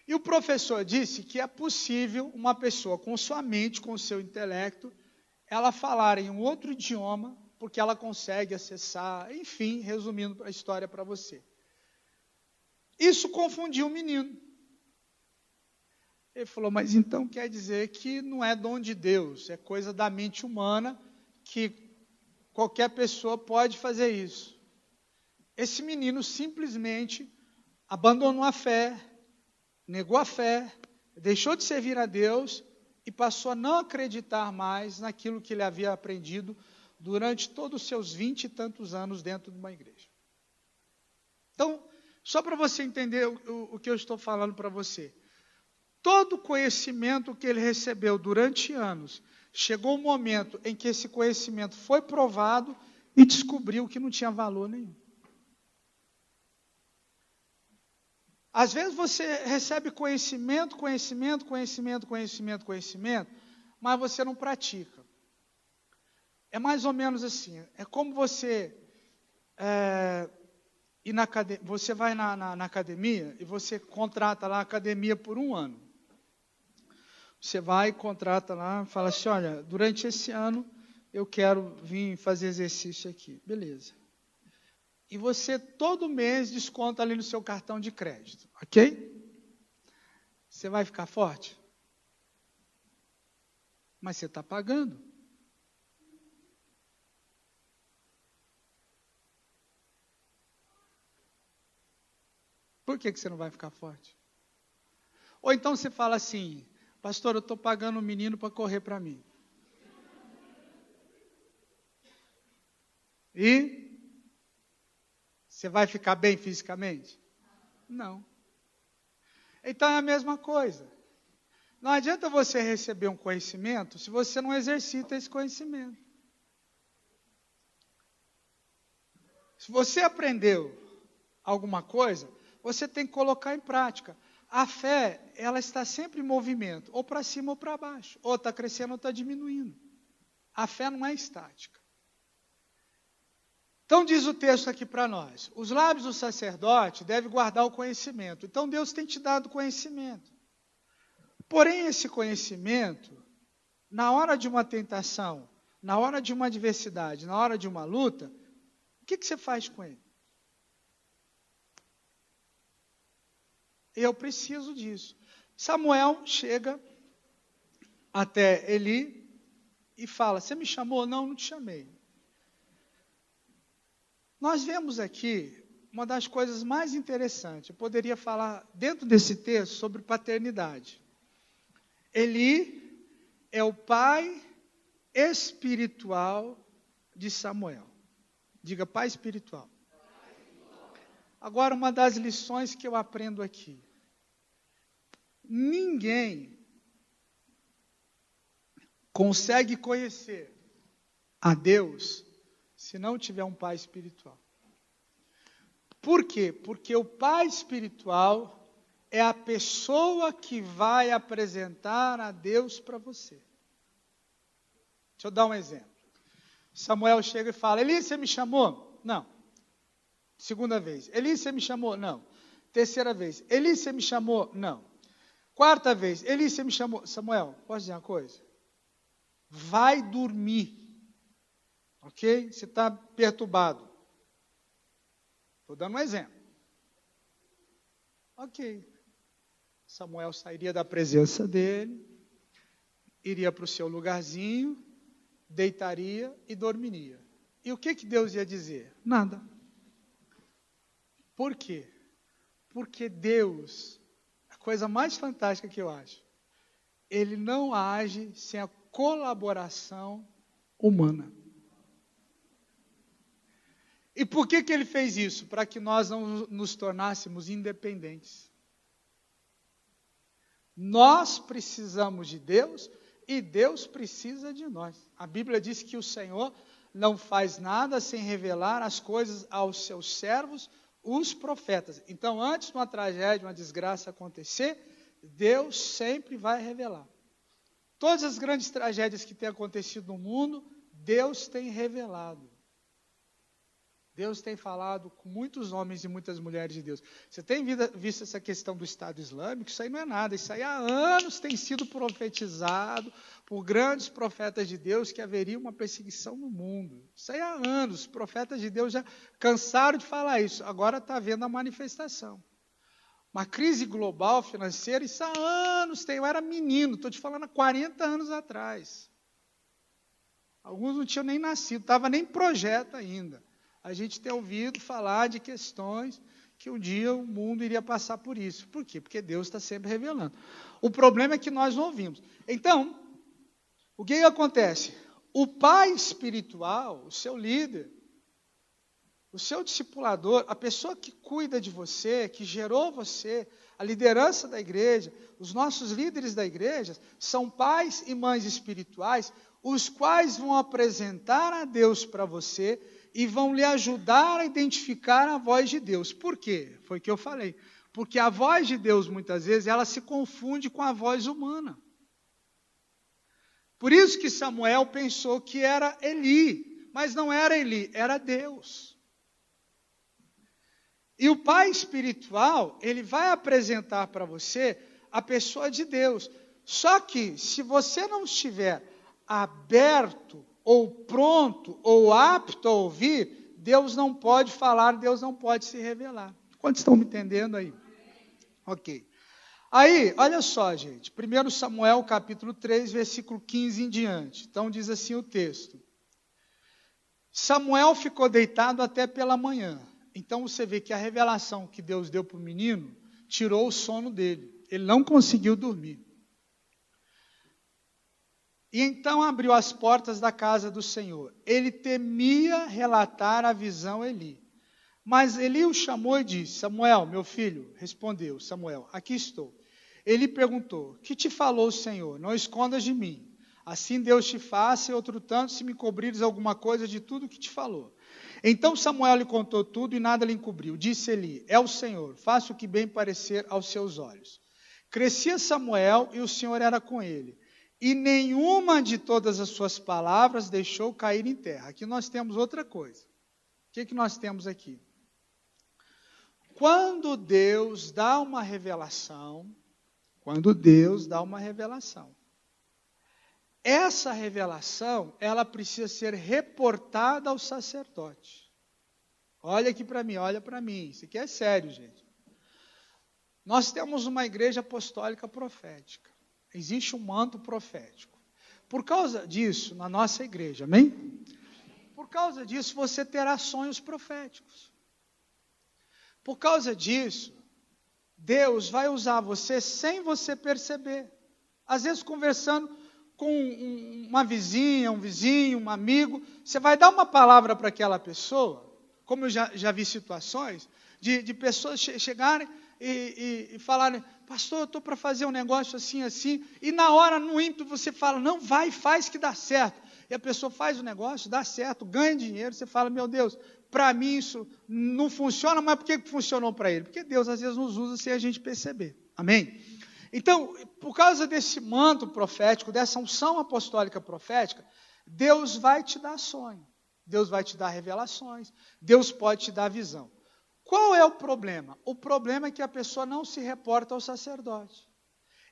E o professor disse que é possível uma pessoa com sua mente, com o seu intelecto, ela falar em um outro idioma, porque ela consegue acessar, enfim, resumindo a história para você. Isso confundiu o menino. Ele falou, mas então quer dizer que não é dom de Deus, é coisa da mente humana, que qualquer pessoa pode fazer isso. Esse menino simplesmente abandonou a fé, negou a fé, deixou de servir a Deus e passou a não acreditar mais naquilo que ele havia aprendido durante todos os seus 20 e tantos anos dentro de uma igreja. Então, só para você entender o que eu estou falando para você, todo o conhecimento que ele recebeu durante anos, chegou um momento em que esse conhecimento foi provado e descobriu que não tinha valor nenhum. Às vezes você recebe conhecimento, mas você não pratica. É mais ou menos assim, é como você você vai na academia e você contrata lá a academia por 1 ano. Você vai, contrata lá, fala assim, olha, durante esse ano eu quero vir fazer exercício aqui. Beleza. E você todo mês desconta ali no seu cartão de crédito, ok? Você vai ficar forte? Mas você está pagando. Por que você não vai ficar forte? Ou então você fala assim, pastor, eu estou pagando um menino para correr para mim. E você vai ficar bem fisicamente? Não. Então é a mesma coisa. Não adianta você receber um conhecimento se você não exercita esse conhecimento. Se você aprendeu alguma coisa, você tem que colocar em prática. A fé, ela está sempre em movimento, ou para cima ou para baixo, ou está crescendo ou está diminuindo. A fé não é estática. Então diz o texto aqui para nós, os lábios do sacerdote devem guardar o conhecimento. Então Deus tem te dado conhecimento. Porém esse conhecimento, na hora de uma tentação, na hora de uma adversidade, na hora de uma luta, o que você faz com ele? Eu preciso disso. Samuel chega até Eli e fala, você me chamou? Não, não te chamei. Nós vemos aqui uma das coisas mais interessantes. Eu poderia falar dentro desse texto sobre paternidade. Eli é o pai espiritual de Samuel. Diga, pai espiritual. Agora, uma das lições que eu aprendo aqui. Ninguém consegue conhecer a Deus se não tiver um pai espiritual. Por quê? Porque o pai espiritual é a pessoa que vai apresentar a Deus para você. Deixa eu dar um exemplo. Samuel chega e fala, Eli, você me chamou? Não. Segunda vez. Eli, você me chamou? Não. Terceira vez. Eli, você me chamou? Não. Quarta vez. Eli, você me chamou? Samuel, posso dizer uma coisa? Vai dormir. Ok? Você está perturbado. Estou dando um exemplo. Ok. Samuel sairia da presença dele, iria para o seu lugarzinho, deitaria e dormiria. E o que Deus ia dizer? Nada. Por quê? Porque Deus, a coisa mais fantástica que eu acho, Ele não age sem a colaboração humana. E por que Ele fez isso? Para que nós não nos tornássemos independentes. Nós precisamos de Deus E Deus precisa de nós. A Bíblia diz que o Senhor não faz nada sem revelar as coisas aos seus servos, os profetas. Então, antes de uma tragédia, uma desgraça acontecer, Deus sempre vai revelar. Todas as grandes tragédias que têm acontecido no mundo, Deus tem revelado. Deus tem falado com muitos homens e muitas mulheres de Deus. Você tem visto essa questão do Estado Islâmico? Isso aí não é nada. Isso aí há anos tem sido profetizado por grandes profetas de Deus que haveria uma perseguição no mundo. Isso aí há anos. Os profetas de Deus já cansaram de falar isso. Agora está havendo a manifestação. Uma crise global financeira, isso há anos tem. Eu era menino, estou te falando há 40 anos atrás. Alguns não tinham nem nascido, estava nem projeto ainda. A gente tem ouvido falar de questões que um dia o mundo iria passar por isso. Por quê? Porque Deus está sempre revelando. O problema é que nós não ouvimos. Então, o que acontece? O pai espiritual, o seu líder, o seu discipulador, a pessoa que cuida de você, que gerou você, a liderança da igreja, os nossos líderes da igreja, são pais e mães espirituais, os quais vão apresentar a Deus para você e vão lhe ajudar a identificar a voz de Deus. Por quê? Foi o que eu falei. Porque a voz de Deus, muitas vezes, ela se confunde com a voz humana. Por isso que Samuel pensou que era Eli, mas não era Eli, era Deus. E o pai espiritual, ele vai apresentar para você a pessoa de Deus. Só que, se você não estiver aberto, ou pronto, ou apto a ouvir, Deus não pode falar, Deus não pode se revelar. Quantos estão me entendendo aí? Ok. Aí, olha só, gente, 1 Samuel capítulo 3, versículo 15 em diante. Então diz assim o texto. Samuel ficou deitado até pela manhã. Então você vê que a revelação que Deus deu para o menino tirou o sono dele. Ele não conseguiu dormir. E então abriu as portas da casa do Senhor. Ele temia relatar a visão a Eli. Mas Eli o chamou e disse, Samuel, meu filho, respondeu Samuel, aqui estou. Ele perguntou, que te falou o Senhor? Não escondas de mim. Assim Deus te faça e outro tanto se me cobrires alguma coisa de tudo que te falou. Então Samuel lhe contou tudo e nada lhe encobriu. Disse Eli, é o Senhor, faça o que bem parecer aos seus olhos. Crescia Samuel e o Senhor era com ele. E nenhuma de todas as suas palavras deixou cair em terra. Aqui nós temos outra coisa. O que nós temos aqui? Quando Deus dá uma revelação, essa revelação, ela precisa ser reportada ao sacerdote. Olha aqui para mim, olha para mim. Isso aqui é sério, gente. Nós temos uma igreja apostólica profética. Existe um manto profético. Por causa disso, na nossa igreja, amém? Por causa disso, você terá sonhos proféticos. Por causa disso, Deus vai usar você sem você perceber. Às vezes, conversando com uma vizinha, um vizinho, um amigo, você vai dar uma palavra para aquela pessoa, como eu já vi situações, de pessoas chegarem e falarem, pastor, eu estou para fazer um negócio assim, assim, e na hora, no ímpeto, você fala, não, vai, faz que dá certo. E a pessoa faz o negócio, dá certo, ganha dinheiro, você fala, meu Deus, para mim isso não funciona, mas por que funcionou para ele? Porque Deus às vezes nos usa sem a gente perceber. Amém? Então, por causa desse manto profético, dessa unção apostólica profética, Deus vai te dar sonho, Deus vai te dar revelações, Deus pode te dar visão. Qual é o problema? O problema é que a pessoa não se reporta ao sacerdote.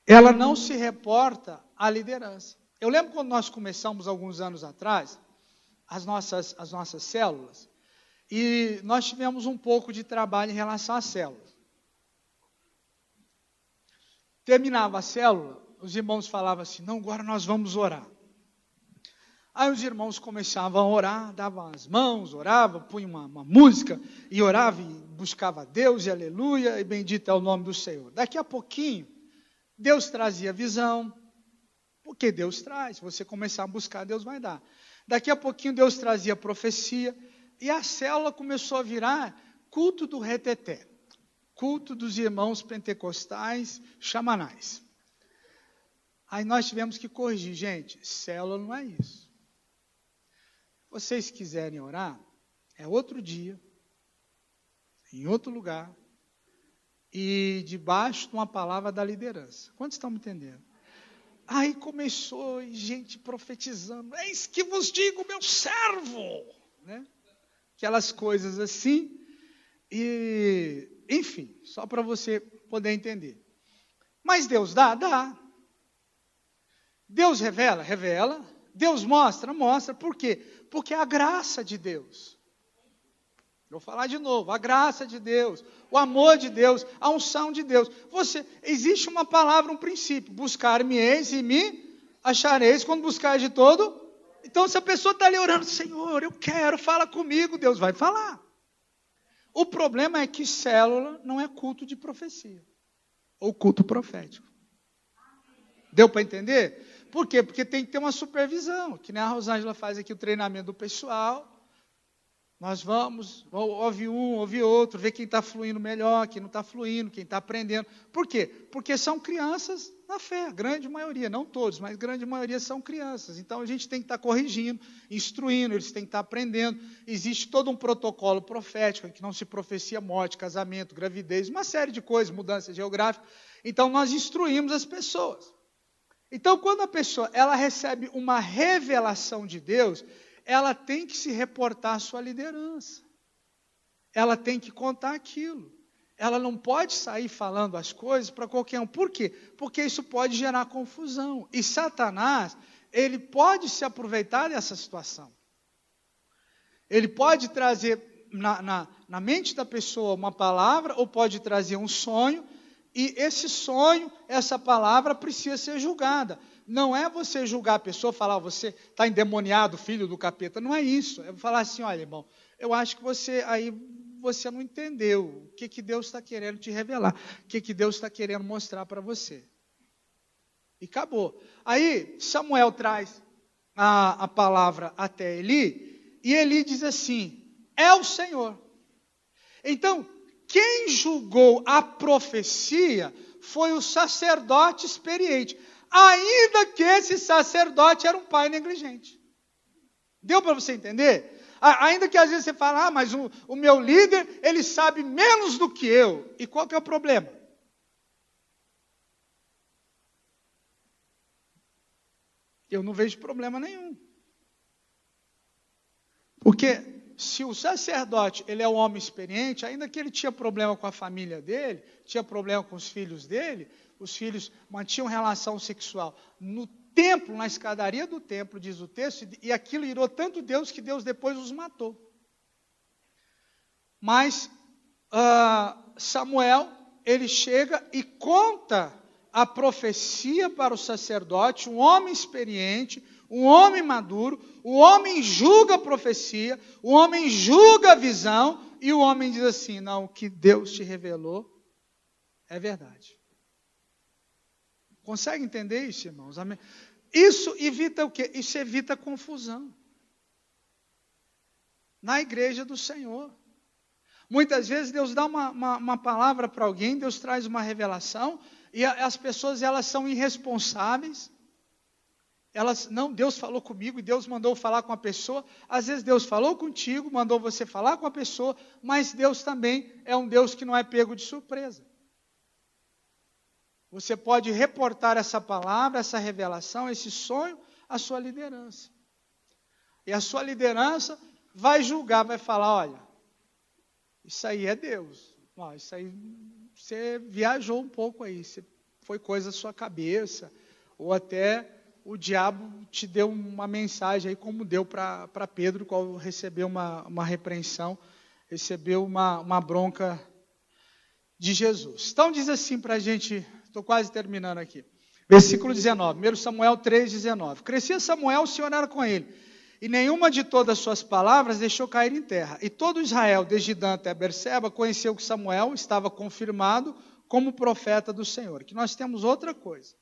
Ela não se reporta à liderança. Eu lembro quando nós começamos, alguns anos atrás, as nossas células, e nós tivemos um pouco de trabalho em relação às células. Terminava a célula, os irmãos falavam assim, não, agora nós vamos orar. Aí os irmãos começavam a orar, davam as mãos, oravam, punham uma música, e orava e buscava a Deus, e aleluia, e bendito é o nome do Senhor. Daqui a pouquinho, Deus trazia visão, porque Deus traz, se você começar a buscar, Deus vai dar. Daqui a pouquinho, Deus trazia profecia, e a célula começou a virar culto do reteté, culto dos irmãos pentecostais chamanais. Aí nós tivemos que corrigir. Gente, célula não é isso. Se vocês quiserem orar, é outro dia, em outro lugar, e debaixo de uma palavra da liderança. Quantos estão me entendendo? Aí começou gente profetizando, eis que vos digo, meu servo, né? Aquelas coisas assim, e enfim, só para você poder entender. Mas Deus dá? Dá. Deus revela? Revela. Deus mostra? Mostra. Por quê? Porque é a graça de Deus. Vou falar de novo, a graça de Deus, o amor de Deus, a unção de Deus. Existe uma palavra, um princípio, buscar-me-eis e me achareis quando buscar de todo. Então se a pessoa está ali orando, Senhor, eu quero, fala comigo, Deus vai falar. O problema é que célula não é culto de profecia, ou culto profético. Deu para entender? Por quê? Porque tem que ter uma supervisão, que nem a Rosângela faz aqui o treinamento do pessoal. Nós vamos, ouve um, ouve outro, ver quem está fluindo melhor, quem não está fluindo, quem está aprendendo. Por quê? Porque são crianças na fé, a grande maioria, não todos, mas a grande maioria são crianças. Então a gente tem que estar corrigindo, instruindo, eles têm que estar aprendendo. Existe todo um protocolo profético, em que não se profecia morte, casamento, gravidez, uma série de coisas, mudança geográfica. Então nós instruímos as pessoas. Então quando a pessoa ela recebe uma revelação de Deus, ela tem que se reportar à sua liderança. Ela tem que contar aquilo. Ela não pode sair falando as coisas para qualquer um. Por quê? Porque isso pode gerar confusão. E Satanás, ele pode se aproveitar dessa situação. Ele pode trazer na mente da pessoa uma palavra, ou pode trazer um sonho, e esse sonho, essa palavra precisa ser julgada. Não é você julgar a pessoa, falar, você está endemoniado, filho do capeta. Não é isso. É falar assim, olha, irmão, eu acho que você não entendeu o que Deus está querendo te revelar, o que Deus está querendo mostrar para você. E acabou. Aí Samuel traz a palavra até Eli, e Eli diz assim, é o Senhor. Então, quem julgou a profecia foi o sacerdote experiente. Ainda que esse sacerdote era um pai negligente. Deu para você entender? Ainda que às vezes você fala, mas o meu líder, ele sabe menos do que eu. E qual que é o problema? Eu não vejo problema nenhum. Porque se o sacerdote, ele é um homem experiente, ainda que ele tinha problema com a família dele, tinha problema com os filhos dele, os filhos mantinham relação sexual no templo, na escadaria do templo, diz o texto, e aquilo irou tanto Deus que Deus depois os matou. Mas Samuel, ele chega e conta a profecia para o sacerdote, um homem experiente, um homem maduro, o homem julga a profecia, o homem julga a visão, e o homem diz assim, não, o que Deus te revelou é verdade. Consegue entender isso, irmãos? Amém? Isso evita o quê? Isso evita confusão na igreja do Senhor. Muitas vezes Deus dá uma palavra para alguém, Deus traz uma revelação, e as pessoas elas são irresponsáveis. Deus falou comigo e Deus mandou falar com a pessoa. Às vezes Deus falou contigo, mandou você falar com a pessoa, mas Deus também é um Deus que não é pego de surpresa. Você pode reportar essa palavra, essa revelação, esse sonho à sua liderança. E a sua liderança vai julgar, vai falar, olha, isso aí é Deus. Ó, isso aí você viajou um pouco aí, foi coisa da sua cabeça, ou até o diabo te deu uma mensagem aí, como deu para Pedro, qual recebeu uma repreensão, recebeu uma bronca de Jesus. Então diz assim para a gente, estou quase terminando aqui, versículo 19, 1 Samuel 3,19. Crescia Samuel, o Senhor era com ele, e nenhuma de todas as suas palavras deixou cair em terra. E todo Israel, desde Dan até Berseba, conheceu que Samuel estava confirmado como profeta do Senhor. Que nós temos outra coisa.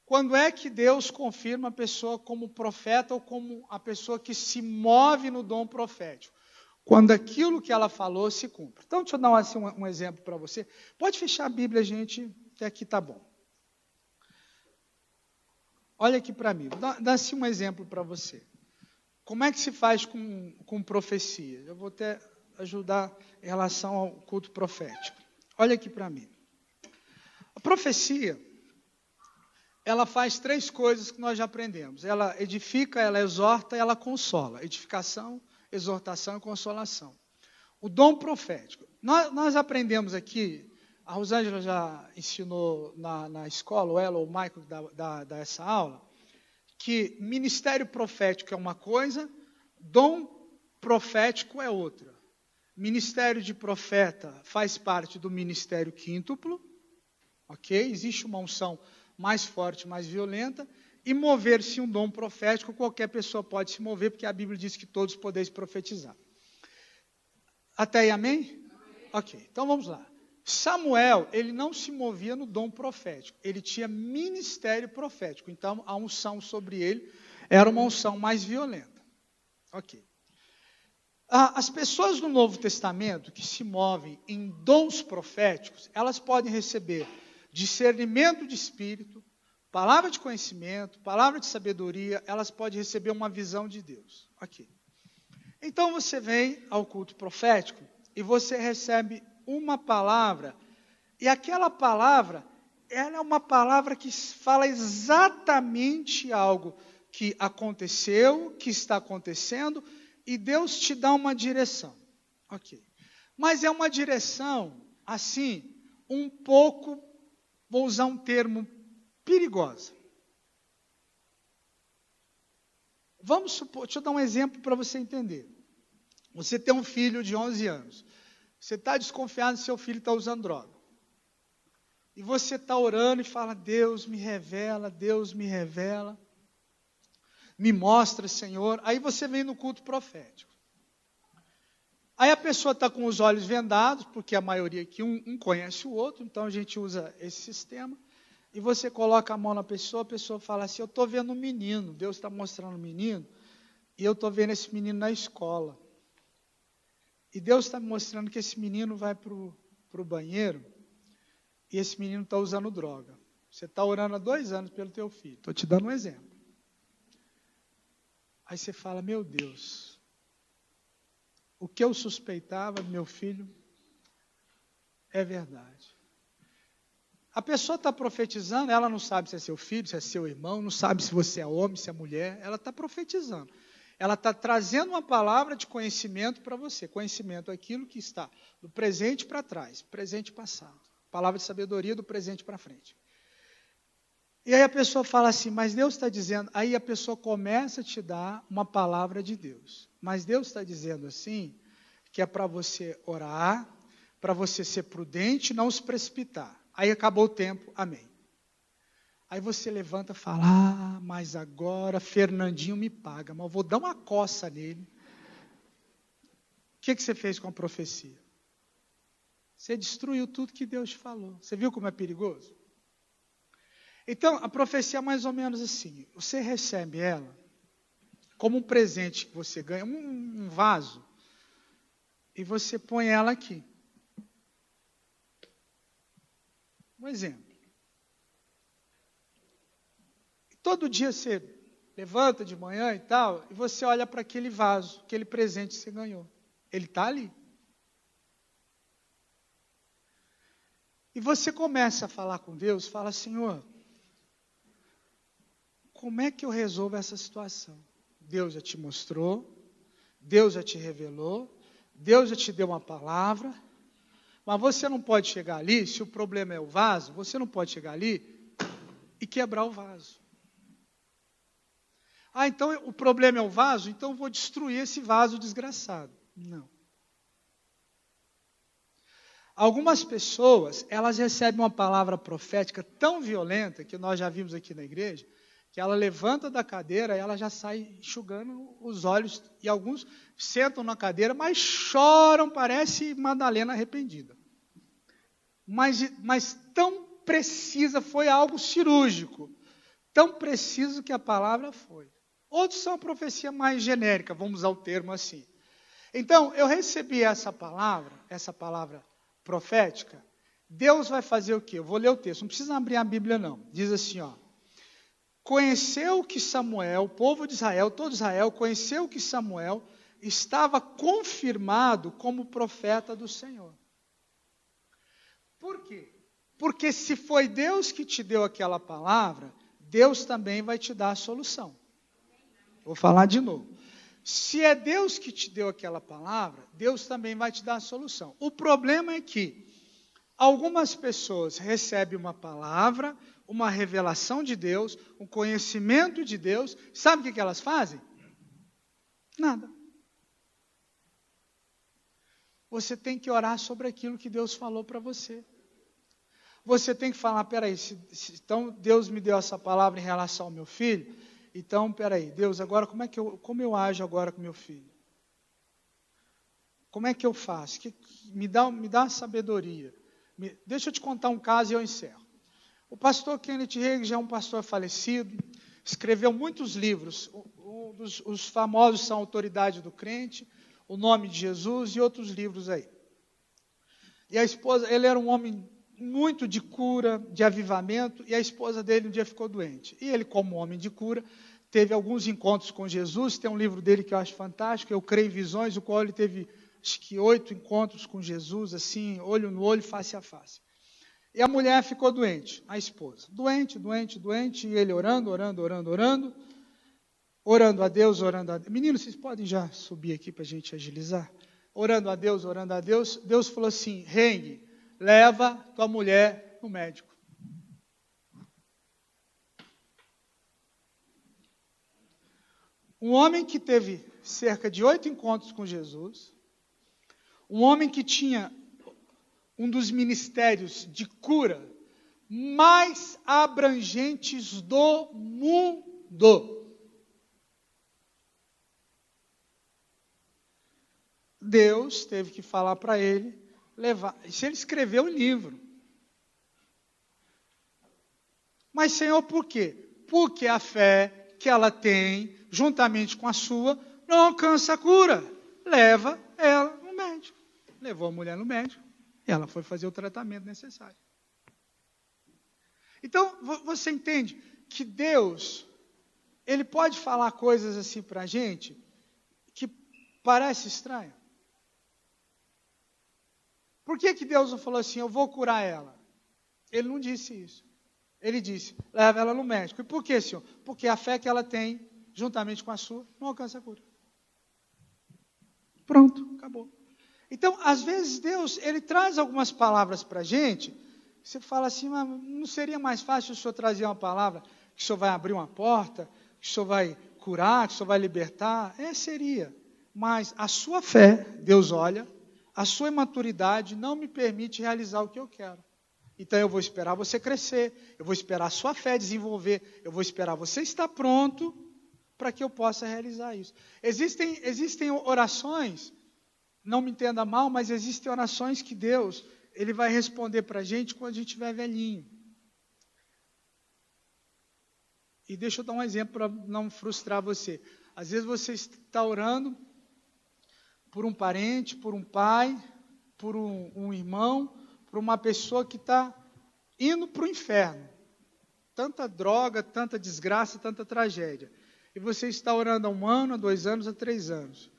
Quando é que Deus confirma a pessoa como profeta ou como a pessoa que se move no dom profético? Quando aquilo que ela falou se cumpre. Então, deixa eu dar assim, um exemplo para você. Pode fechar a Bíblia, gente, até aqui está bom. olha aqui para mim, dá-se um exemplo para você. Como é que se faz com profecia? Eu vou até ajudar em relação ao culto profético. Olha aqui para mim. A profecia, ela faz 3 coisas que nós já aprendemos. Ela edifica, ela exorta e ela consola. Edificação, exortação e consolação. O dom profético. Nós aprendemos aqui, a Rosângela já ensinou na escola, o Elo ou o Michael dá essa aula, que ministério profético é uma coisa, dom profético é outra. Ministério de profeta faz parte do ministério quíntuplo, ok? Existe uma unção mais forte, mais violenta, e mover-se um dom profético, qualquer pessoa pode se mover, porque a Bíblia diz que todos podeis profetizar. Até aí, amém? Ok, então vamos lá. Samuel, ele não se movia no dom profético, ele tinha ministério profético, então a unção sobre ele era uma unção mais violenta. Ok. As pessoas do Novo Testamento que se movem em dons proféticos, elas podem receber discernimento de espírito, palavra de conhecimento, palavra de sabedoria, elas podem receber uma visão de Deus. Ok. Então você vem ao culto profético e você recebe uma palavra, e aquela palavra, ela é uma palavra que fala exatamente algo que aconteceu, que está acontecendo, e Deus te dá uma direção. Ok. Mas é uma direção, assim, um pouco, vou usar um termo, perigosa. Vamos supor, deixa eu dar um exemplo para você entender. Você tem um filho de 11 anos. Você está desconfiado se seu filho está usando droga. E você está orando e fala, Deus me revela, me mostra, Senhor. Aí você vem no culto profético. Aí a pessoa está com os olhos vendados, porque a maioria aqui, um conhece o outro, então a gente usa esse sistema. E você coloca a mão na pessoa, a pessoa fala assim, eu estou vendo um menino, Deus está mostrando um menino, e eu estou vendo esse menino na escola. E Deus está me mostrando que esse menino vai para o banheiro, e esse menino está usando droga. Você está orando há 2 anos pelo teu filho. Estou te dando um exemplo. Aí você fala, meu Deus, o que eu suspeitava do meu filho é verdade. A pessoa está profetizando, ela não sabe se é seu filho, se é seu irmão, não sabe se você é homem, se é mulher, ela está profetizando. Ela está trazendo uma palavra de conhecimento para você. Conhecimento é aquilo que está do presente para trás, presente e passado. Palavra de sabedoria do presente para frente. E aí a pessoa fala assim, mas Deus está dizendo... Aí a pessoa começa a te dar uma palavra de Deus. Mas Deus está dizendo assim, que é para você orar, para você ser prudente e não se precipitar. Aí acabou o tempo, amém. Aí você levanta e fala, mas agora Fernandinho me paga, mas eu vou dar uma coça nele. O que você fez com a profecia? Você destruiu tudo que Deus falou. Você viu como é perigoso? Então, a profecia é mais ou menos assim. Você recebe ela como um presente que você ganha, um vaso, e você põe ela aqui. Um exemplo. Todo dia você levanta de manhã e tal, e você olha para aquele vaso, aquele presente que você ganhou. Ele está ali. E você começa a falar com Deus, fala, Senhor, como é que eu resolvo essa situação? Deus já te mostrou, Deus já te revelou, Deus já te deu uma palavra, mas você não pode chegar ali, se o problema é o vaso, você não pode chegar ali e quebrar o vaso. Então o problema é o vaso, então eu vou destruir esse vaso desgraçado. Não. Algumas pessoas, elas recebem uma palavra profética tão violenta, que nós já vimos aqui na igreja, que ela levanta da cadeira e ela já sai enxugando os olhos, e alguns sentam na cadeira, mas choram, parece Madalena arrependida. Mas tão precisa, foi algo cirúrgico, tão preciso que a palavra foi. Outros são a profecia mais genérica, vamos usar o termo assim. Então, eu recebi essa palavra profética, Deus vai fazer o quê? Eu vou ler o texto, não precisa abrir a Bíblia não. Diz assim, ó. conheceu que Samuel, o povo de Israel, todo Israel, conheceu que Samuel estava confirmado como profeta do Senhor. Por quê? Porque se foi Deus que te deu aquela palavra, Deus também vai te dar a solução. Vou falar de novo. Se é Deus que te deu aquela palavra, Deus também vai te dar a solução. O problema é que algumas pessoas recebem uma palavra, uma revelação de Deus, um conhecimento de Deus. Sabe o que elas fazem? Nada. Você tem que orar sobre aquilo que Deus falou para você. Você tem que falar, peraí, então Deus me deu essa palavra em relação ao meu filho, então peraí, Deus, agora como eu ajo agora com meu filho? Como é que eu faço? Me dá sabedoria. Deixa eu te contar um caso e eu encerro. O pastor Kenneth Hagin já é um pastor falecido, escreveu muitos livros, os famosos são Autoridade do Crente, O Nome de Jesus e outros livros aí. E a esposa, ele era um homem muito de cura, de avivamento, e a esposa dele um dia ficou doente. E ele, como homem de cura, teve alguns encontros com Jesus. Tem um livro dele que eu acho fantástico, Eu Creio em Visões, o qual ele teve, acho que 8 encontros com Jesus, assim, olho no olho, face a face. E a mulher ficou doente, a esposa. Doente, e ele orando a Deus. Meninos, vocês podem já subir aqui para a gente agilizar? Orando a Deus. Deus falou assim, Hagin, leva tua mulher no médico. Um homem que teve cerca de 8 encontros com Jesus, um homem que tinha um dos ministérios de cura mais abrangentes do mundo. Deus teve que falar para ele levar. Isso ele escreveu um livro. Mas, Senhor, por quê? Porque a fé que ela tem, juntamente com a sua, não alcança a cura. Leva ela no médico. Levou a mulher no médico. E ela foi fazer o tratamento necessário. Então, você entende que Deus, Ele pode falar coisas assim para a gente, que parece estranho. Por que Deus não falou assim, eu vou curar ela? Ele não disse isso. Ele disse, leva ela no médico. E por que, Senhor? Porque a fé que ela tem, juntamente com a sua, não alcança a cura. Pronto, acabou. Então, às vezes, Deus, Ele traz algumas palavras para a gente, você fala assim, mas não seria mais fácil o Senhor trazer uma palavra que o Senhor vai abrir uma porta, que o Senhor vai curar, que o Senhor vai libertar? Seria. Mas a sua fé, Deus olha, a sua imaturidade não me permite realizar o que eu quero. Então eu vou esperar você crescer, eu vou esperar a sua fé desenvolver, eu vou esperar você estar pronto para que eu possa realizar isso. Existem orações, não me entenda mal, mas existem orações que Deus, Ele vai responder para a gente quando a gente estiver velhinho. E deixa eu dar um exemplo para não frustrar você. Às vezes você está orando por um parente, por um pai, por um irmão, por uma pessoa que está indo para o inferno. Tanta droga, tanta desgraça, tanta tragédia. E você está orando há 1 ano, há 2 anos, há 3 anos.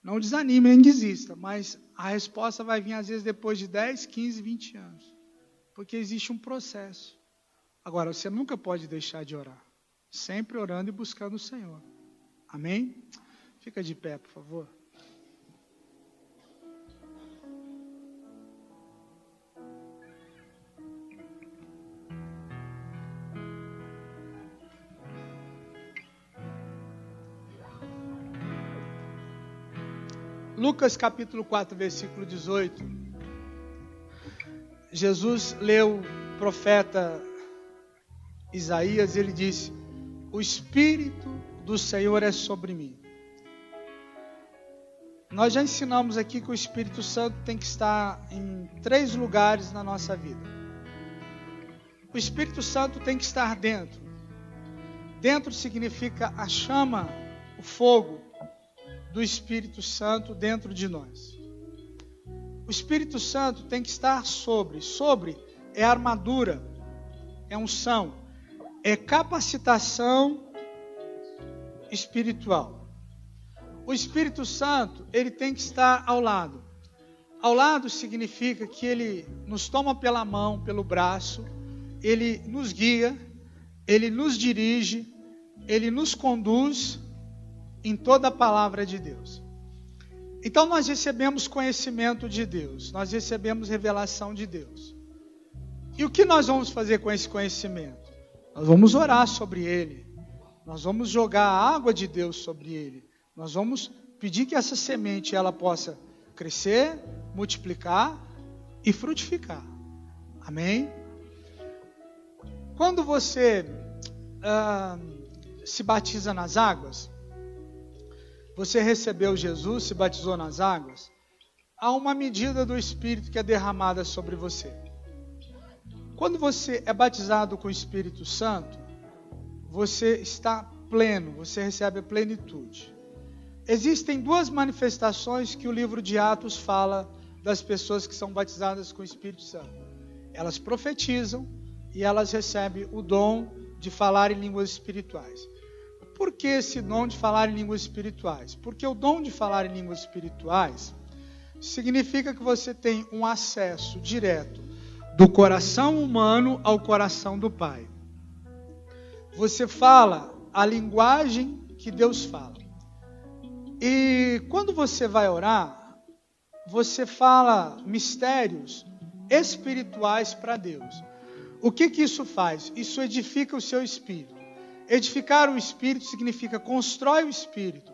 Não desanime, nem desista, mas a resposta vai vir às vezes depois de 10, 15, 20 anos. Porque existe um processo. Agora, você nunca pode deixar de orar. Sempre orando e buscando o Senhor. Amém? Fica de pé, por favor. Lucas capítulo 4, versículo 18. Jesus leu o profeta Isaías, ele disse, o Espírito do Senhor é sobre mim. Nós já ensinamos aqui que o Espírito Santo tem que estar em 3 lugares na nossa vida. O Espírito Santo tem que estar dentro. Dentro significa a chama, o fogo do Espírito Santo dentro de nós. O Espírito Santo tem que estar sobre. Sobre é armadura, é unção. é capacitação espiritual. O Espírito Santo, ele tem que estar ao lado. Ao lado significa que ele nos toma pela mão, pelo braço, ele nos guia, ele nos dirige, ele nos conduz em toda a palavra de Deus. Então nós recebemos conhecimento de Deus, nós recebemos revelação de Deus. E o que nós vamos fazer com esse conhecimento? Nós vamos orar sobre ele, nós vamos jogar a água de Deus sobre ele, nós vamos pedir que essa semente ela possa crescer, multiplicar e frutificar. Amém? Quando você se batiza nas águas, você recebeu Jesus, se batizou nas águas, há uma medida do Espírito que é derramada sobre você. Quando você é batizado com o Espírito Santo, você está pleno, você recebe a plenitude. Existem duas manifestações que o livro de Atos fala das pessoas que são batizadas com o Espírito Santo. Elas profetizam e elas recebem o dom de falar em línguas espirituais. Por que esse dom de falar em línguas espirituais? Porque o dom de falar em línguas espirituais significa que você tem um acesso direto do coração humano ao coração do Pai. Você fala a linguagem que Deus fala. E quando você vai orar, você fala mistérios espirituais para Deus. O que isso faz? Isso edifica o seu espírito. Edificar o espírito significa constrói o espírito,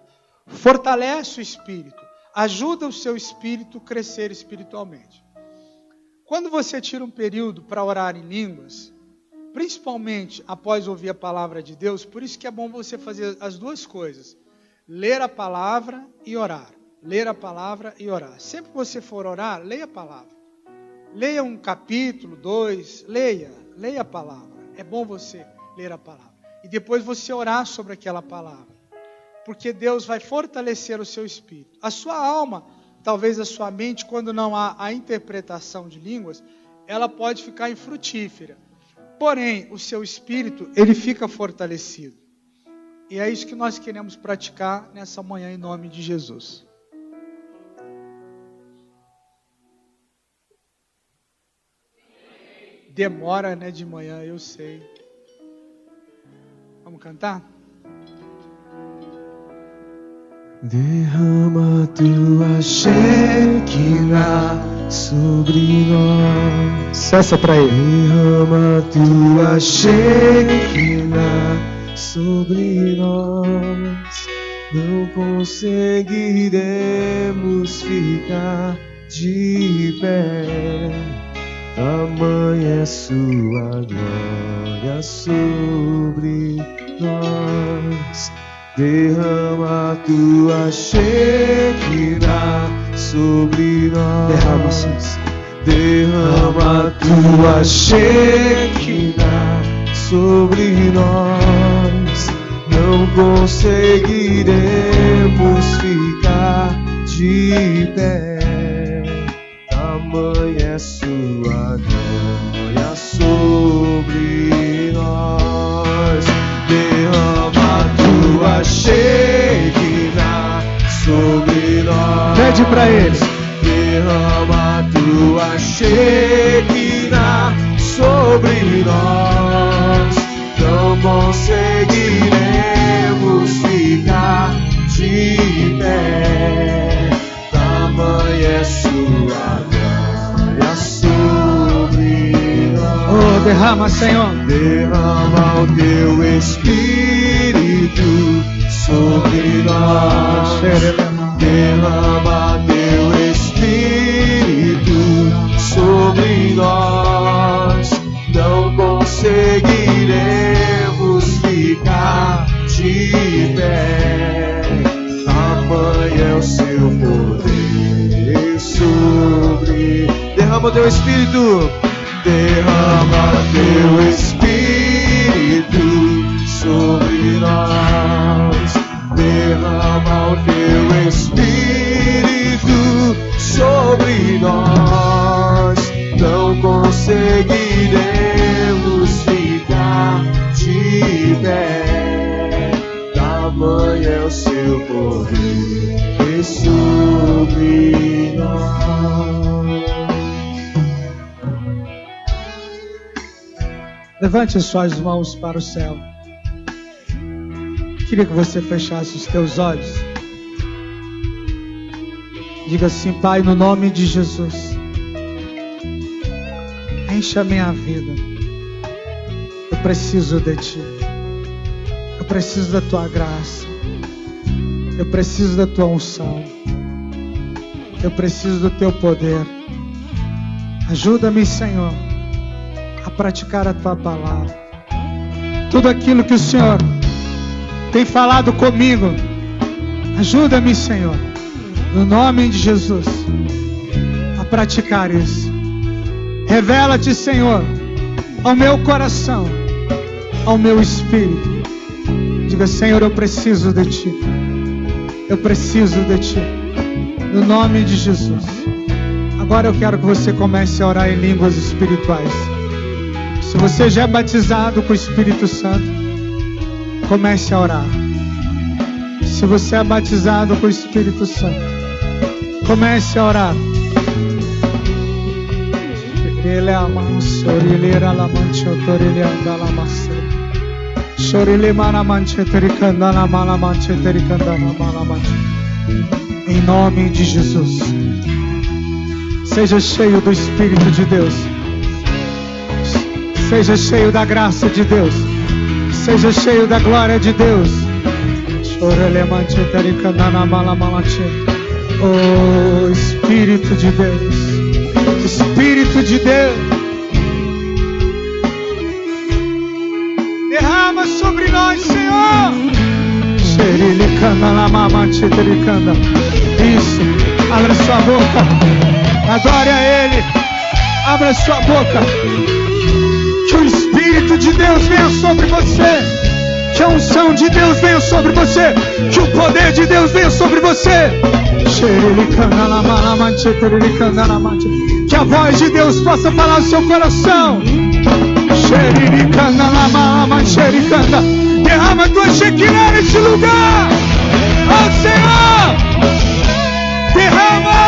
fortalece o espírito, ajuda o seu espírito a crescer espiritualmente. Quando você tira um período para orar em línguas, principalmente após ouvir a palavra de Deus, por isso que é bom você fazer as duas coisas. Ler a palavra e orar. Ler a palavra e orar. Sempre que você for orar, leia a palavra. Leia um capítulo, 2, leia a palavra. É bom você ler a palavra. E depois você orar sobre aquela palavra. Porque Deus vai fortalecer o seu espírito. A sua alma, talvez a sua mente, quando não há a interpretação de línguas, ela pode ficar infrutífera. Porém, o seu espírito, ele fica fortalecido. E é isso que nós queremos praticar nessa manhã em nome de Jesus. Demora, né, de manhã, eu sei. Vamos cantar? Derrama tua Shekinah sobre nós. Cessa para ele. Derrama tua Shekinah sobre nós. Não conseguiremos ficar de pé. Tamanha é sua glória sobre nós. Derrama tua Shekinah sobre nós. Derrama, sim. Derrama tua Shekinah sobre nós. Não conseguiremos ficar de pé. Tamanha é sua glória sobre nós. Derrama tua Shekinah sobre nós. Pede para ele. Derrama tua Shekinah sobre nós. Não conseguiremos ficar de pé. Tamanha é sua glória sobre nós. Oh, derrama, Senhor. Derrama o teu Espírito sobre nós. Derrama teu Espírito sobre nós. Não conseguiremos ficar de pé. Tamanho é o seu poder sobre. Derrama o teu Espírito. Derrama teu Espírito sobre nós. Derrama o teu Espírito sobre nós. Não conseguiremos ficar de teu poder sobre nós. Levante as suas mãos para o céu. Queria que você fechasse os teus olhos. Diga assim: Pai, no nome de Jesus, enche a minha vida. Eu preciso de Ti. Eu preciso da Tua graça. Eu preciso da Tua unção. Eu preciso do Teu poder. Ajuda-me, Senhor, a praticar a Tua palavra. Tudo aquilo que o Senhor tem falado comigo, ajuda-me, Senhor, no nome de Jesus, a praticar isso. Revela-te, Senhor, ao meu coração, ao meu espírito. Diga: Senhor, eu preciso de Ti. Eu preciso de Ti. No nome de Jesus. Agora eu quero que você comece a orar em línguas espirituais. Se você já é batizado com o Espírito Santo, comece a orar. Se você é batizado com o Espírito Santo, comece a orar. Ele é a manso, ele era la mancho, ele anda la massa. Chorele mana manche tericanda na mala manche tericanda na mala manche. Em nome de Jesus. Seja cheio do Espírito de Deus. Seja cheio da graça de Deus. Seja cheio da glória de Deus. Oh, Espírito de Deus. Espírito de Deus. Derrama sobre nós, Senhor. Isso. Abra sua boca. Adore a Ele. Abra sua boca. Que o Espírito de Deus venha sobre você. Que a unção de Deus venha sobre você. Que o poder de Deus venha sobre você. Que a voz de Deus possa falar no seu coração. Derrama a tua Shekinah neste lugar. Oh, Senhor, derrama.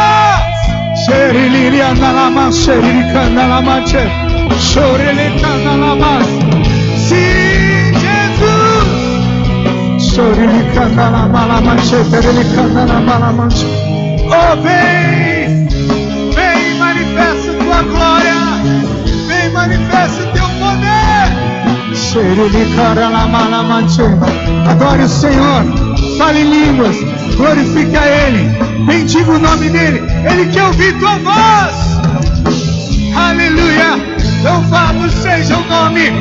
Sim, Jesus. Oh, vem, vem, manifesta tua glória, vem, manifesta teu poder. Adore o Senhor, fale em línguas, glorifique a Ele, bendiga o nome dEle, Ele quer ouvir tua voz. Aleluia, louvado seja o nome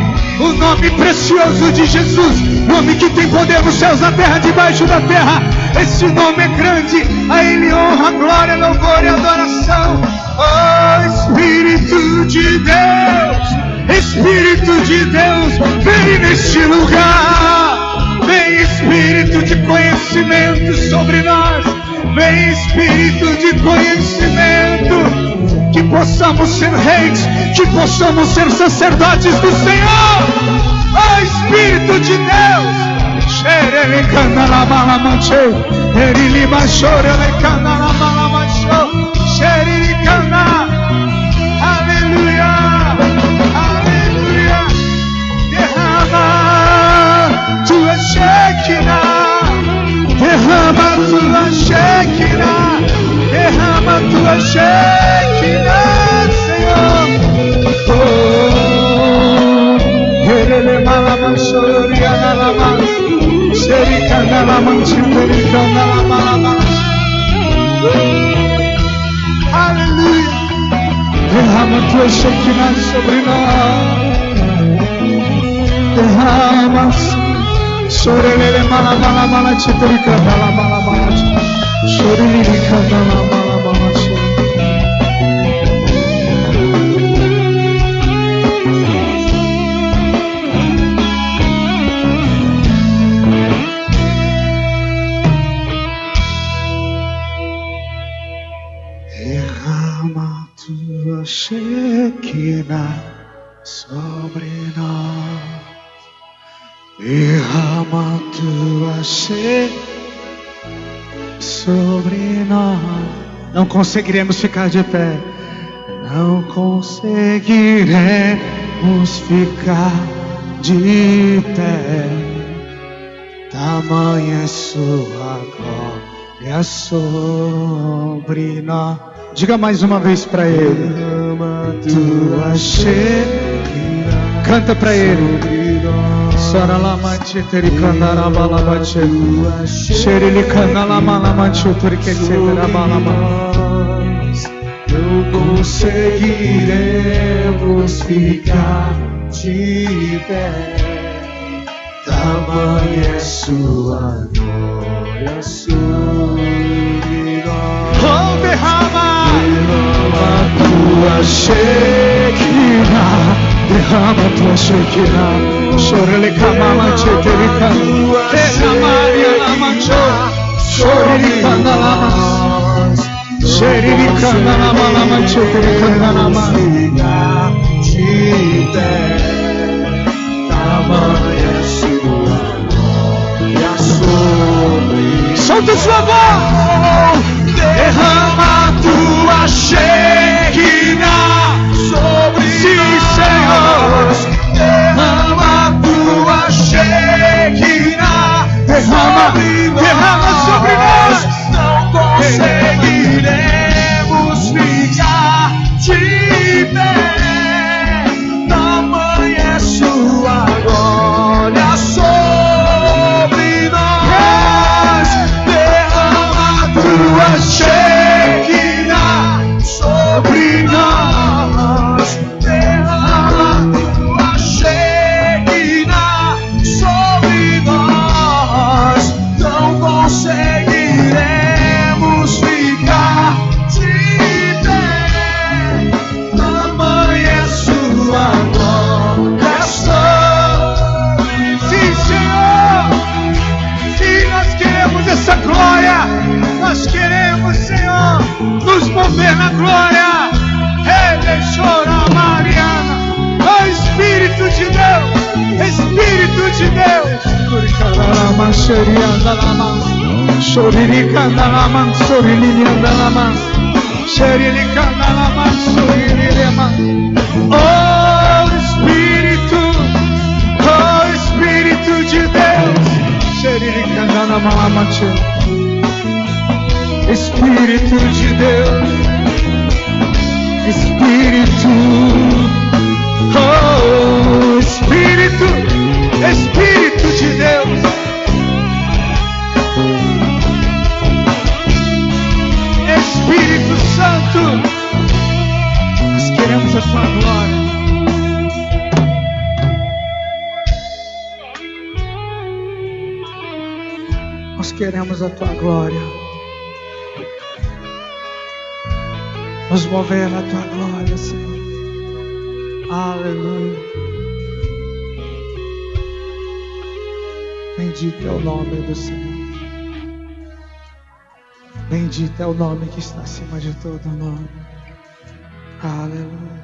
precioso de Jesus, nome que tem poder nos céus, na terra, debaixo da terra. Esse nome é grande, a Ele honra, glória, louvor e adoração. Oh, Espírito de Deus, Espírito de Deus, vem neste lugar. Vem, Espírito de conhecimento sobre nós. Vem, Espírito de conhecimento. Que possamos ser reis, que possamos ser sacerdotes do Senhor. Oh, Espírito de Deus. Aleluia, aleluia. Derrama tua Shekinah, derrama tua Shekinah, derrama tua Shekinah, Senhor. Oh, ele malama choria na lama, Sherikana lama chiterikana lama. Aleluia. Derrama tua Shekinah sobre nós. Derrama. Chorele malama mala chiterikana lama. Chorikana lama. Shekinah sobre nós, derrama tua Shekinah sobre nós. Não conseguiremos ficar de pé. Não conseguiremos ficar de pé. Tamanha é sua glória sobre nós. Diga mais uma vez para ele. Tua Shekinah. Canta para ele. Saralamante terikandarabalabache. Sherilikandalamalamache turiketeterabalabache. Não conseguiremos ficar de pé. Tamanha é sua glória sobre nós. Oh, derrama Tua Shekinah, derrama tua Shekinah. Shorelikamalache terikandarabalache. Derramarialamache. Shorelikandarabalache. Sherilikandalamalamache terikandarabalache. de pé. Tamanha é sua glória sobre nós. Solta sua voz. Derrama tua Shekinah sobre Sim, nós. Derrama tua Shekinah Derrama sobre nós. Não conseguiremos ficar de pé. Tamanha é sua glória sobre nós. Derrama tua Shekinah sobre nós. Derrama tua Shekinah sobre nós. Não conseguiremos ficar de pé. Tamanha é sua glória sobre nós. Sim, Senhor. Sim, nós queremos essa glória. Nós queremos, Senhor, nos mover na glória. Ele chora, Mariana. Oh, Espírito de Deus. Espírito de Deus. Oh, Espírito. Oh, Espírito de Deus. Espírito de Deus. Espírito. Oh, Espírito. Espírito de Deus. Espírito Santo. Nós queremos a tua glória. Nós queremos a tua glória. Nos mover na tua glória, Senhor. Aleluia. Bendito é o nome do Senhor. Bendito é o nome que está acima de todo nome. Aleluia.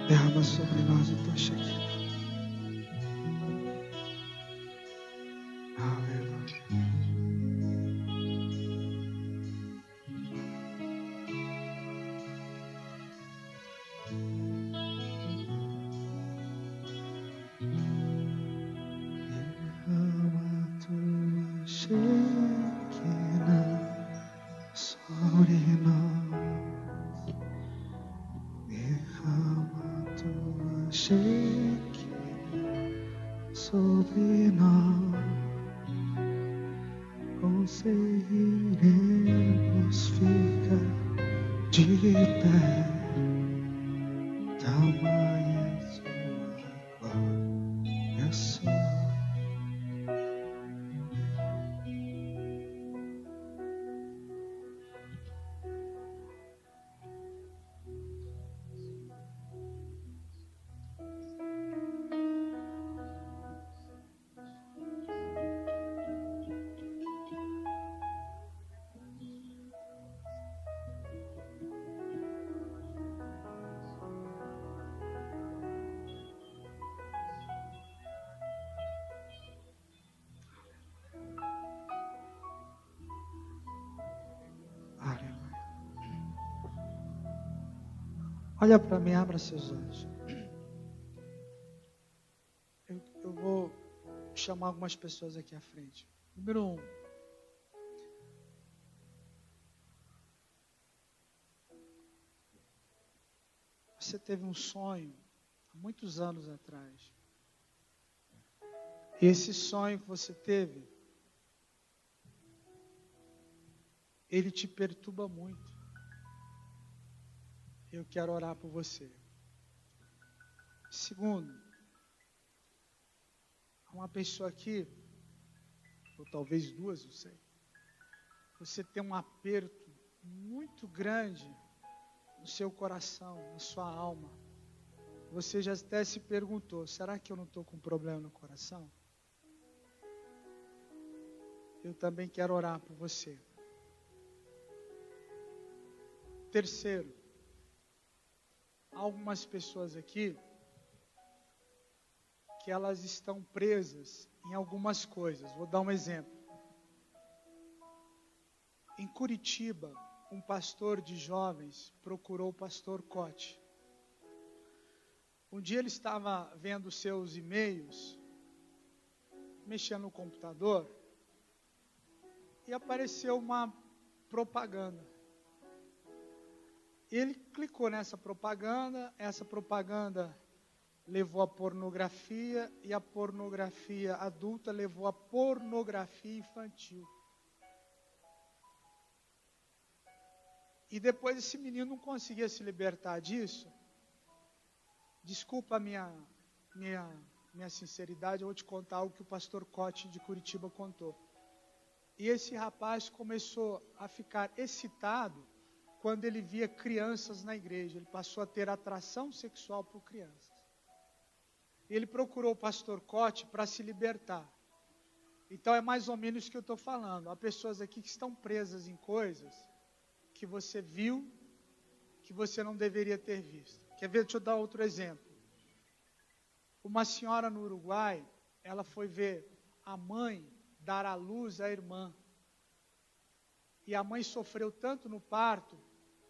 Derrama sobre nós o teu Shekinah. Aleluia. sobre nós, derrama tua Shekinah sobre nós, conseguiremos ficar de pé, tamanha sua glória só. Olha para mim, abra seus olhos. Eu vou chamar algumas pessoas aqui à frente. Número 1. Você teve um sonho há muitos anos atrás. E esse sonho que você teve, ele te perturba muito. Eu quero orar por você. Segundo, há uma pessoa aqui, ou talvez duas, não sei. Você tem um aperto muito grande no seu coração, na sua alma. Você já até se perguntou, será que eu não estou com problema no coração? Eu também quero orar por você. Terceiro, há algumas pessoas aqui que elas estão presas em algumas coisas. Vou dar um exemplo. Em Curitiba, um pastor de jovens procurou o pastor Cote. Um dia ele estava vendo seus e-mails, mexendo no computador, e apareceu uma propaganda. Ele clicou nessa propaganda, essa propaganda levou à pornografia, e a pornografia adulta levou à pornografia infantil. E depois esse menino não conseguia se libertar disso. Desculpa a minha sinceridade, eu vou te contar algo que o pastor Cote de Curitiba contou. E esse rapaz começou a ficar excitado quando ele via crianças na igreja. Ele passou a ter atração sexual por crianças. Ele procurou o pastor Cote para se libertar. Então é mais ou menos isso que eu estou falando. Há pessoas aqui que estão presas em coisas que você viu, que você não deveria ter visto. Quer ver? Deixa eu dar outro exemplo. Uma senhora no Uruguai, ela foi ver a mãe dar à luz à irmã. E a mãe sofreu tanto no parto,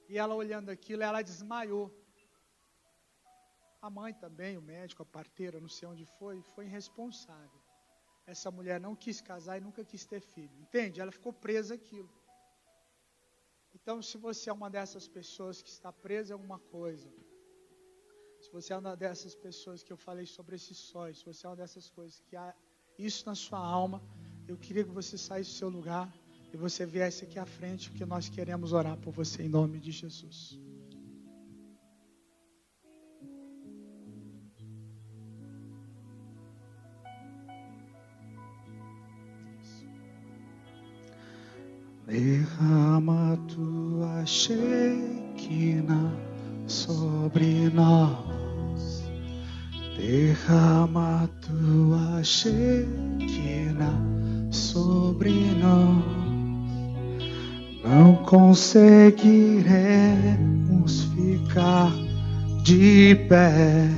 e ela olhando aquilo, ela desmaiou. A mãe também, o médico, a parteira, não sei onde foi irresponsável. Essa mulher não quis casar e nunca quis ter filho. Entende? Ela ficou presa àquilo. Então, se você é uma dessas pessoas que está presa a alguma coisa, se você é uma dessas pessoas que eu falei sobre esses sonhos, se você é uma dessas coisas que há isso na sua alma, eu queria que você saísse do seu lugar e você viesse aqui à frente, porque nós queremos orar por você em nome de Jesus. Derrama tua Shekinah sobre nós. Derrama tua Shekinah sobre nós. Não conseguiremos ficar de pé.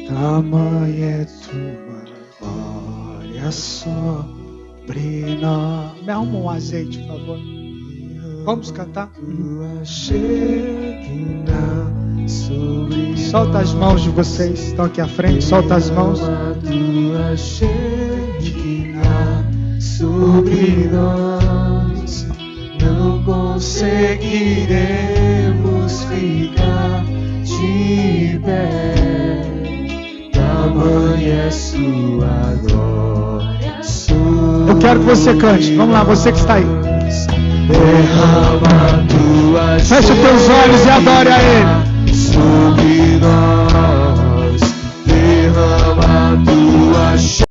Tamanha é tua glória sobre nós. Me arruma um azeite, por favor. Vamos cantar? Solta as mãos de vocês que estão aqui à frente. Solta as mãos. sobre nós, não conseguiremos ficar de pé. Tamanha é sua glória. Eu quero que você cante. Vamos lá, você que está aí. Derrama tua Feche os teus olhos e adore a Ele. sobre nós, derrama tua